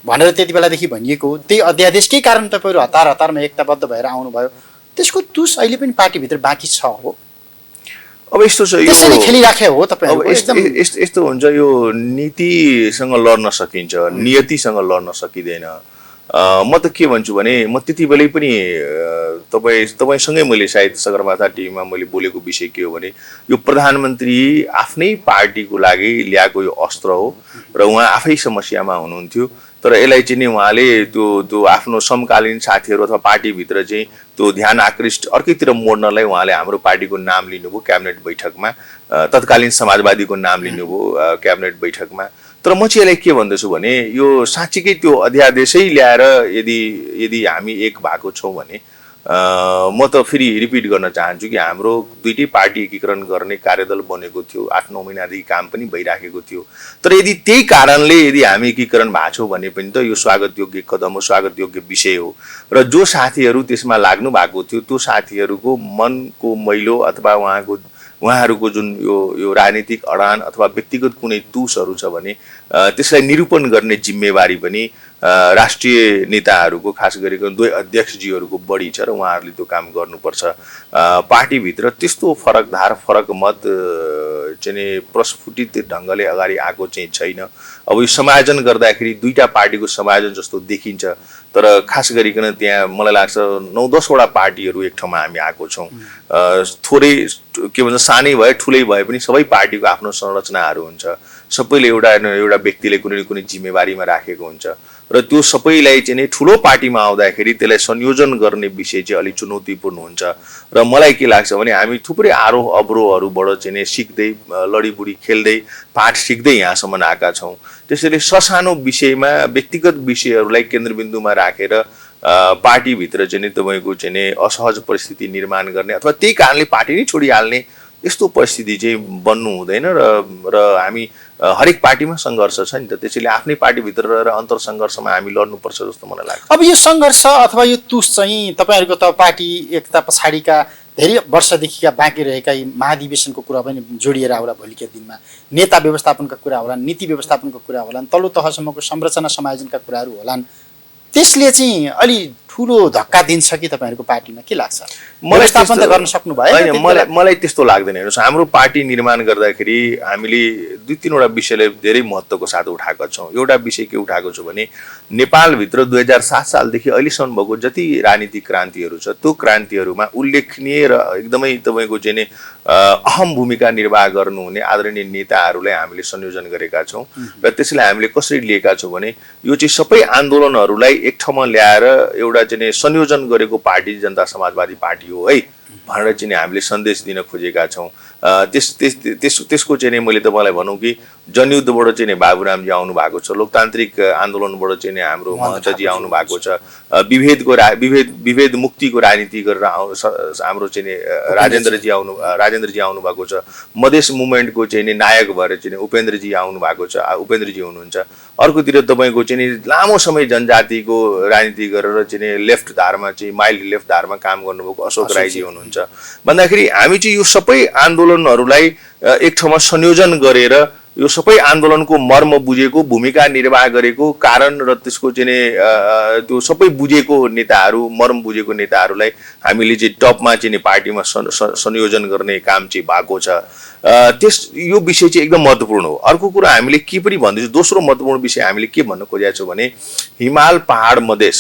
भनेर त्यति बेलादेखि भनिएको हो। त्यही अध्यादेशकै कारण तपाईँहरू हतारमा एकताबद्ध भएर आउनुभयो। त्यसको तुस अहिले पनि पार्टीभित्र बाँकी छ हो? अब यस्तो छ, त्यसैले खेलिराखे हो तपाईहरु? यस्तो हुन्छ, यो नीतिसँग लड्न सकिन्छ, नियतिसँग लड्न सकिँदैन। म त के भन्छु भने, म त्यति बेलै पनि तपाईँसँगै मैले सायद सगरमाथा टिभीमा मैले बोलेको विषय के हो भने, यो प्रधानमन्त्री आफ्नै पार्टीको लागि ल्याएको यो अस्त्र हो र उहाँ आफै समस्यामा हुनुहुन्थ्यो। तर यसलाई चाहिँ नि उहाँले त्यो आफ्नो समकालीन साथीहरू अथवा पार्टीभित्र चाहिँ त्यो ध्यान आकृष्ट अर्कैतिर मोड्नलाई उहाँले हाम्रो पार्टीको नाम लिनुभयो क्याबिनेट बैठकमा, तत्कालीन समाजवादीको नाम लिनुभयो क्याबिनेट बैठकमा। तर म चाहिँ यसलाई के भन्दछु भने, यो साँच्चीकै त्यो अध्यादेशै ल्याएर यदि हामी एक भएको छौँ भने, म त फेरि रिपिट गर्न चाहन्छु कि हाम्रो दुईटै पार्टी एकीकरण गर्ने कार्यदल बनेको थियो, 8-9 महिनादेखि काम पनि भइराखेको थियो। तर यदि त्यही कारणले यदि हामी एकीकरण भएको छौँ भने पनि त यो स्वागतयोग्य कदम हो, स्वागतयोग्य विषय हो। र जो साथीहरू त्यसमा लाग्नु भएको थियो, त्यो साथीहरूको मनको मैलो अथवा उहाँहरूको जुन यो राजनीतिक अडान अथवा व्यक्तिगत कुनै तुसहरू छ भने त्यसलाई निरूपण गर्ने जिम्मेवारी पनि राष्ट्रिय नेताहरूको, खास गरिकन दुई अध्यक्षजीहरूको बढी छ र उहाँहरूले त्यो काम गर्नुपर्छ। पार्टीभित्र त्यस्तो फरक मत चाहिँ प्रस्फुटित ढङ्गले अगाडि आएको चाहिँ छैन। अब यो समायोजन गर्दाखेरि दुईटा पार्टीको समायोजन जस्तो देखिन्छ, तर खास गरिकन त्यहाँ मलाई लाग्छ 9-10 वटा पार्टीहरू एक ठाउँमा हामी आएको छौँ। थोरै के भन्छ, सानै भए ठुलै भए पनि सबै पार्टीको आफ्नो संरचनाहरू हुन्छ, सबैले एउटा व्यक्तिले कुनै न कुनै जिम्मेवारीमा राखेको हुन्छ र त्यो सबैलाई चाहिँ ठुलो पार्टीमा आउँदाखेरि त्यसलाई संयोजन गर्ने विषय चाहिँ अलिक चुनौतीपूर्ण हुन्छ। र मलाई के लाग्छ भने, हामी थुप्रै आरोह अवरोहहरूबाट चाहिँ सिक्दै, लडीबुडी खेल्दै, पाठ सिक्दै यहाँसम्म आएका छौँ। त्यसैले ससानो विषयमा व्यक्तिगत विषयहरूलाई केन्द्रबिन्दुमा राखेर पार्टीभित्र चाहिँ तपाईँको चाहिँ असहज परिस्थिति निर्माण गर्ने अथवा त्यही कारणले पार्टी नै छोडिहाल्ने यस्तो परिस्थिति चाहिँ बन्नु हुँदैन। र हामी हरेक पार्टीमा सङ्घर्ष छ नि त, त्यसैले आफ्नै पार्टीभित्र रहेर अन्तर सङ्घर्षमा हामी लड्नुपर्छ जस्तो मलाई लाग्छ। अब यो सङ्घर्ष अथवा यो तुस चाहिँ तपाईँहरूको त पार्टी एकता पछाडिका धेरै वर्षदेखिका बाँकी रहेका महाधिवेशनको कुरा पनि जोडिएर आउला भोलिका दिनमा, नेता व्यवस्थापनका कुरा होलान्, नीति व्यवस्थापनका कुरा होलान्, तल्लो तहसम्मको संरचना समायोजनका कुराहरू होलान्। त्यसले चाहिँ अलि ठुलो धक्का दिन्छ कि तपाईँहरूको पार्टीमा? के लाग्छ? व्यवस्थापन त गर्न सक्नु भयो? मलाई त्यस्तो लाग्दैन। हेर्नुहोस्, हाम्रो पार्टी निर्माण गर्दाखेरि हामीले 2-3 वटा विषयलाई धेरै महत्त्वको साथ उठाएका छौँ। एउटा विषय के उठाएको छु भने, नेपालभित्र 2007 सालदेखि अहिलेसम्म भएको जति राजनीतिक क्रान्तिहरू छ, त्यो क्रान्तिहरूमा उल्लेखनीय र एकदमै तपाईँको चाहिँ अहम भूमिका निर्वाह गर्नुहुने आदरणीय नेताहरूलाई हामीले संयोजन गरेका छौँ। र त्यसलाई हामीले कसरी लिएका छौँ भने, यो चाहिँ सबै आन्दोलनहरूलाई एक ठाउँमा ल्याएर एउटा चाहिँ संयोजन गरेको पार्टी जनता समाजवादी पार्टी हो है भनेर चाहिँ हामीले सन्देश दिन खोजेका छौँ। त्यसको चाहिँ मैले तपाईँलाई भनौँ कि जनयुद्धबाट चाहिँ बाबुरामजी आउनु भएको छ, लोकतान्त्रिक आन्दोलनबाट चाहिँ हाम्रो महन्तजी आउनु भएको छ, विभेद मुक्तिको राजनीति गरेर हाम्रो चाहिँ राजेन्द्रजी आउनु भएको छ, मधेस मुभमेन्टको चाहिँ नायक भएर चाहिँ उपेन्द्रजी आउनु भएको छ, उपेन्द्रजी हुनुहुन्छ। अर्कोतिर तपाईँको चाहिँ लामो समय जनजातिको राजनीति गरेर चाहिँ लेफ्ट धारमा चाहिँ माइल्ड लेफ्ट धारमा काम गर्नुभएको अशोक राईजी हुनुहुन्छ। भन्दाखेरि हामी चाहिँ यो सबै आन्दोलनहरूलाई एक ठाउँमा संयोजन गरेर यो सबै आन्दोलनको मर्म बुझेको, भूमिका निर्वाह गरेको कारण र त्यसको चाहिँ त्यो सबै बुझेको नेताहरू, मर्म बुझेको नेताहरूलाई हामीले चाहिँ टपमा चाहिँ पार्टीमा संयोजन गर्ने काम चाहिँ भएको छ। यो विषय चाहिँ एकदम महत्त्वपूर्ण हो। अर्को कुरा हामीले के पनि भन्दैछौँ, दोस्रो महत्त्वपूर्ण विषय हामीले के भन्न खोजेका छौँ भने, हिमाल पहाड मधेस,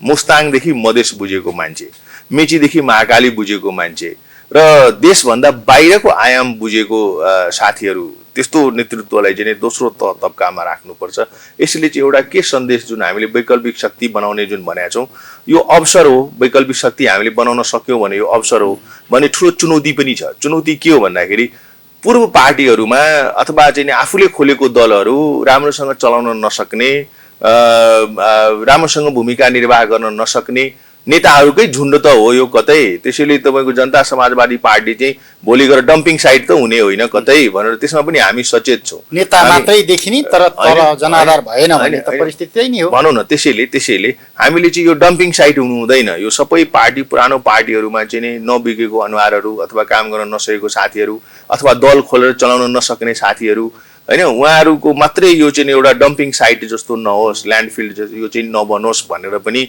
मुस्ताङदेखि मधेस बुझेको मान्छे, मेचीदेखि महाकाली बुझेको मान्छे र देशभन्दा बाहिरको आयाम बुझेको साथीहरू, त्यस्तो नेतृत्वलाई चाहिँ दोस्रो तबकामा राख्नुपर्छ। यसैले चाहिँ एउटा के सन्देश जुन हामीले वैकल्पिक शक्ति बनाउने जुन भनेका छौँ यो अवसर हो। वैकल्पिक शक्ति हामीले बनाउन सक्यौँ भने यो अवसर हो भने ठुलो चुनौती पनि छ। चुनौती के हो भन्दाखेरि पूर्व पार्टीहरूमा अथवा चाहिँ आफूले खोलेको दलहरू राम्रोसँग चलाउन नसक्ने, राम्रोसँग भूमिका निर्वाह गर्न नसक्ने नेताहरूकै झुन्ड त हो यो कतै। त्यसैले तपाईँको जनता समाजवादी पार्टी चाहिँ भोलि गएर डम्पिङ साइट त हुने होइन कतै भनेर त्यसमा पनि हामी सचेत छौँ। नेता मात्रै देखिने तर जनाधार भएन भने त परिस्थिति त्यही नै हो भनौँ न। त्यसैले हामीले चाहिँ यो डम्पिङ साइट हुनु हुँदैन। यो सबै पार्टी पुरानो पार्टीहरूमा चाहिँ नि नबिकेको अनुहारहरू अथवा काम गर्न नसकेको साथीहरू अथवा दल खोलेर चलाउन नसक्ने साथीहरू होइन, उहाँहरूको मात्रै यो चाहिँ एउटा डम्पिङ साइट जस्तो नहोस्, ल्यान्डफिल्ड यो चाहिँ नबनोस् भनेर पनि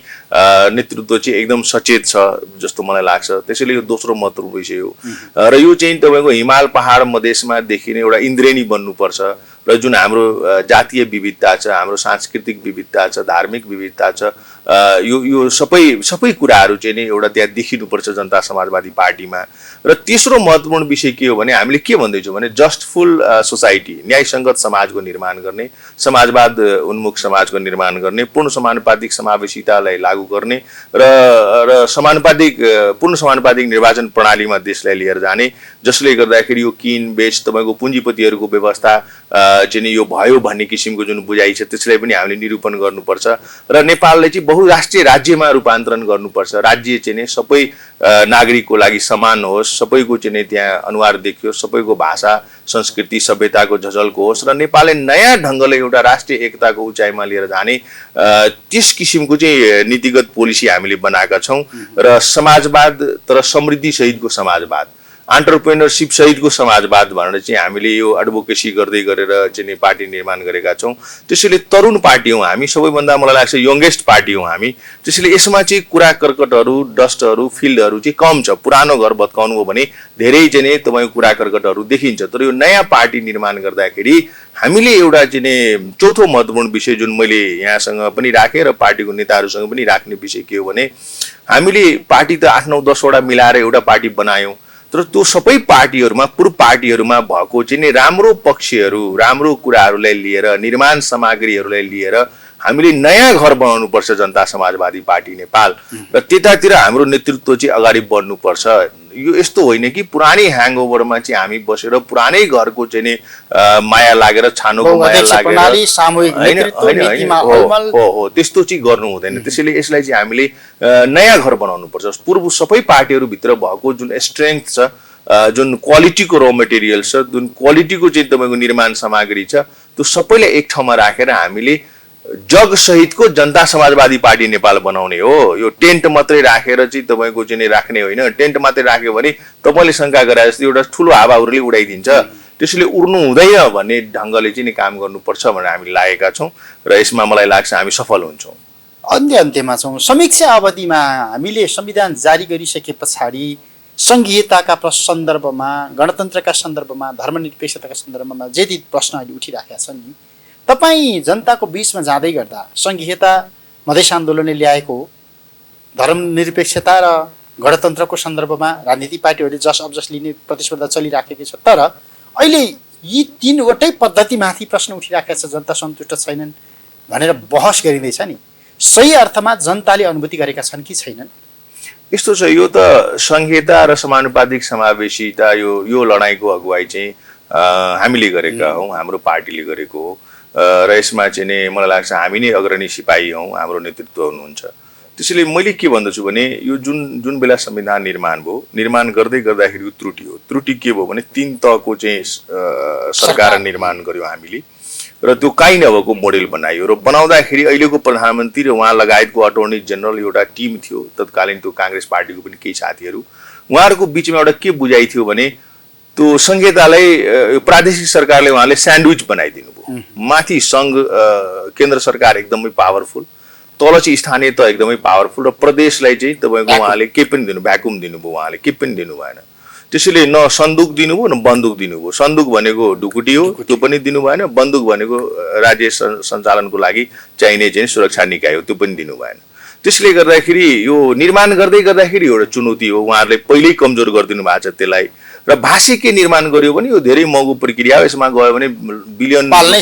नेतृत्व चाहिँ एकदम सचेत छ जस्तो मलाई लाग्छ। त्यसैले यो दोस्रो महत्त्वपूर्ण विषय हो र यो चाहिँ तपाईँको हिमाल पहाड मधेसमा देखिने एउटा इन्द्रेणी बन्नुपर्छ र जुन हाम्रो जातीय विविधता छ, हाम्रो सांस्कृतिक विविधता छ, धार्मिक विविधता छ, यो सबै कुराहरू चाहिँ नि एउटा त्यहाँ देखिनुपर्छ जनता समाजवादी पार्टीमा। र तेस्रो महत्त्वपूर्ण विषय के हो भने हामीले के भन्दैछौँ भने जस्टफुल सोसाइटी, न्यायसङ्गत समाजको निर्माण गर्ने, समाजवाद उन्मुख समाजको निर्माण गर्ने, पूर्ण समानुपातिक समावेशितालाई लागू गर्ने र पूर्ण समानुपातिक निर्वाचन प्रणालीमा देशलाई लिएर जाने, जसले गर्दाखेरि यो किन बेच तपाईँको पुँजीपतिहरूको व्यवस्था चाहिँ यो भयो भन्ने किसिमको जुन बुझाइ छ त्यसलाई पनि हामीले निरूपण गर्नुपर्छ र नेपाललाई चाहिँ बहुराष्ट्रिय राज्यमा रूपान्तरण गर्नुपर्छ। राज्य चाहिँ नि सबै नागरिकको लागि समान होस्, सबैको चाहिँ नि त्यहाँ अनुहार देखियोस्, सबैको भाषा संस्कृति सभ्यताको झलको होस् र नेपालले नयाँ ढङ्गले एउटा राष्ट्रिय एकताको उचाइमा लिएर जाने त्यस किसिमको चाहिँ नीतिगत पोलिसी हामीले बनाएका छौँ। र समाजवाद तर समृद्धि सहितको समाजवाद, एन्टरप्रेन्योरसिप सहितको समाजवाद भनेर चाहिँ हामीले यो एडभोकेसी गर्दै गरेर चाहिँ पार्टी निर्माण गरेका छौँ। त्यसैले तरुण पार्टी हौँ हामी, सबैभन्दा मलाई लाग्छ यङ्गेस्ट पार्टी हौँ हामी। त्यसैले यसमा चाहिँ कुरा कर्कटहरू, डस्टहरू, फिल्डहरू चाहिँ कम छ। पुरानो घर भत्काउनु हो भने धेरै चाहिँ नि तपाईँको कुरा कर्कटहरू देखिन्छ। तर यो नयाँ पार्टी निर्माण गर्दाखेरि हामीले एउटा चाहिँ नि चौथो महत्त्वपूर्ण विषय जुन मैले यहाँसँग पनि राखेँ र पार्टीको नेताहरूसँग पनि राख्ने विषय के हो भने हामीले पार्टी त 8-9-10वटा मिलाएर एउटा पार्टी बनायौँ, तर त्यो सबै पार्टीहरूमा पूर्व पार्टीहरूमा भएको चाहिँ नि राम्रो पक्षहरू, राम्रो कुराहरूलाई लिएर, निर्माण सामग्रीहरूलाई लिएर हामीले नयाँ घर बनाउनुपर्छ जनता समाजवादी पार्टी नेपाल र त्यतातिर हाम्रो नेतृत्व चाहिँ अगाडि बढ्नुपर्छ। यो यस्तो होइन कि पुरानै ह्याङओभरमा चाहिँ हामी बसेर पुरानै घरको चाहिँ नि माया लागेर, छानोको माया लागेर हो त्यस्तो चाहिँ गर्नु हुँदैन। त्यसैले यसलाई चाहिँ हामीले नयाँ घर बनाउनुपर्छ। पूर्व सबै पार्टीहरूभित्र भएको जुन स्ट्रेङ्थ छ, जुन क्वालिटीको र मेटेरियल छ, जुन क्वालिटीको चाहिँ तपाईँको निर्माण सामग्री छ, त्यो सबैलाई एक ठाउँमा राखेर हामीले जग सहितको जनता समाजवादी पार्टी नेपाल बनाउने हो। यो टेन्ट मात्रै राखेर चाहिँ तपाईँको चाहिँ राख्ने होइन। टेन्ट मात्रै राख्यो भने तपाईँले शङ्का गरे जस्तो एउटा ठुलो हावाहुरीले उडाइदिन्छ, त्यसैले उड्नु हुँदैन भन्ने ढङ्गले चाहिँ काम गर्नुपर्छ भनेर हामी लागेका छौँ र यसमा मलाई लाग्छ हामी सफल हुन्छौँ। अन्त्यमा छौँ। समीक्षा अवधिमा हामीले संविधान जारी गरिसके पछाडि सङ्घीयताका सन्दर्भमा, गणतन्त्रका सन्दर्भमा, धर्मनिरपेक्षताका सन्दर्भमा जे प्रश्न अहिले उठिराखेका छन् नि, तपाईँ जनताको बिचमा जाँदै गर्दा सङ्घीयता मधेस आन्दोलनले ल्याएको धर्मनिरपेक्षता र गणतन्त्रको सन्दर्भमा राजनीतिक पार्टीहरूले जस अब जस लिने प्रतिस्पर्धा चलिराखेको छ, तर अहिले यी तीनवटै पद्धतिमाथि प्रश्न उठिराखेका छ, जनता सन्तुष्ट छैनन् भनेर बहस गरिँदैछ नि। सही अर्थमा जनताले अनुभूति गरेका छन् कि छैनन्? यस्तो छ, यो त सङ्घीयता र समानुपातिक समावेशिता यो लडाइँको अगुवाई चाहिँ हामीले गरेका हौँ, हाम्रो पार्टीले गरेको हो र यसमा चाहिँ नि मलाई लाग्छ हामी नै अग्रणी सिपाही हौँ, हाम्रो नेतृत्व हुनुहुन्छ। त्यसैले मैले के भन्दछु भने यो जुन बेला संविधान निर्माण भयो, निर्माण गर्दै गर्दाखेरि यो त्रुटि हो। त्रुटि के भयो भने 3 तहको चाहिँ सरकार निर्माण गर्यो हामीले र त्यो काहीँ नभएको मोडेल बनायो र बनाउँदाखेरि अहिलेको प्रधानमन्त्री र उहाँ लगायतको अटर्नी जेनरल एउटा टिम थियो, तत्कालीन त्यो काङ्ग्रेस पार्टीको पनि केही साथीहरू, उहाँहरूको बिचमा एउटा के बुझाइ थियो भने त्यो संहितालाई प्रादेशिक सरकारले उहाँले स्यान्डविच बनाइदिनु भयो। माथि सङ्घ केन्द्र सरकार एकदमै पावरफुल, तल चाहिँ स्थानीय त एकदमै पावरफुल र प्रदेशलाई चाहिँ तपाईँको उहाँले के पनि भ्याकुम दिनुभयो, उहाँले के पनि दिनु भएन। त्यसैले न सन्दुक दिनुभयो न बन्दुक दिनुभयो। सन्दुक भनेको ढुकुटी हो, त्यो पनि दिनु भएन। बन्दुक भनेको राज्य सञ्चालनको लागि चाहिने चाहिँ सुरक्षा निकाय हो, त्यो पनि दिनु भएन। त्यसले गर्दाखेरि यो निर्माण गर्दै गर्दाखेरि एउटा चुनौती हो, उहाँहरूले पहिल्यै कमजोर गरिदिनु भएको छ त्यसलाई र भाषा के निर्माण गर्यो भने यो धेरै महँगो प्रक्रिया हो, यसमा गयो भने पाल्नै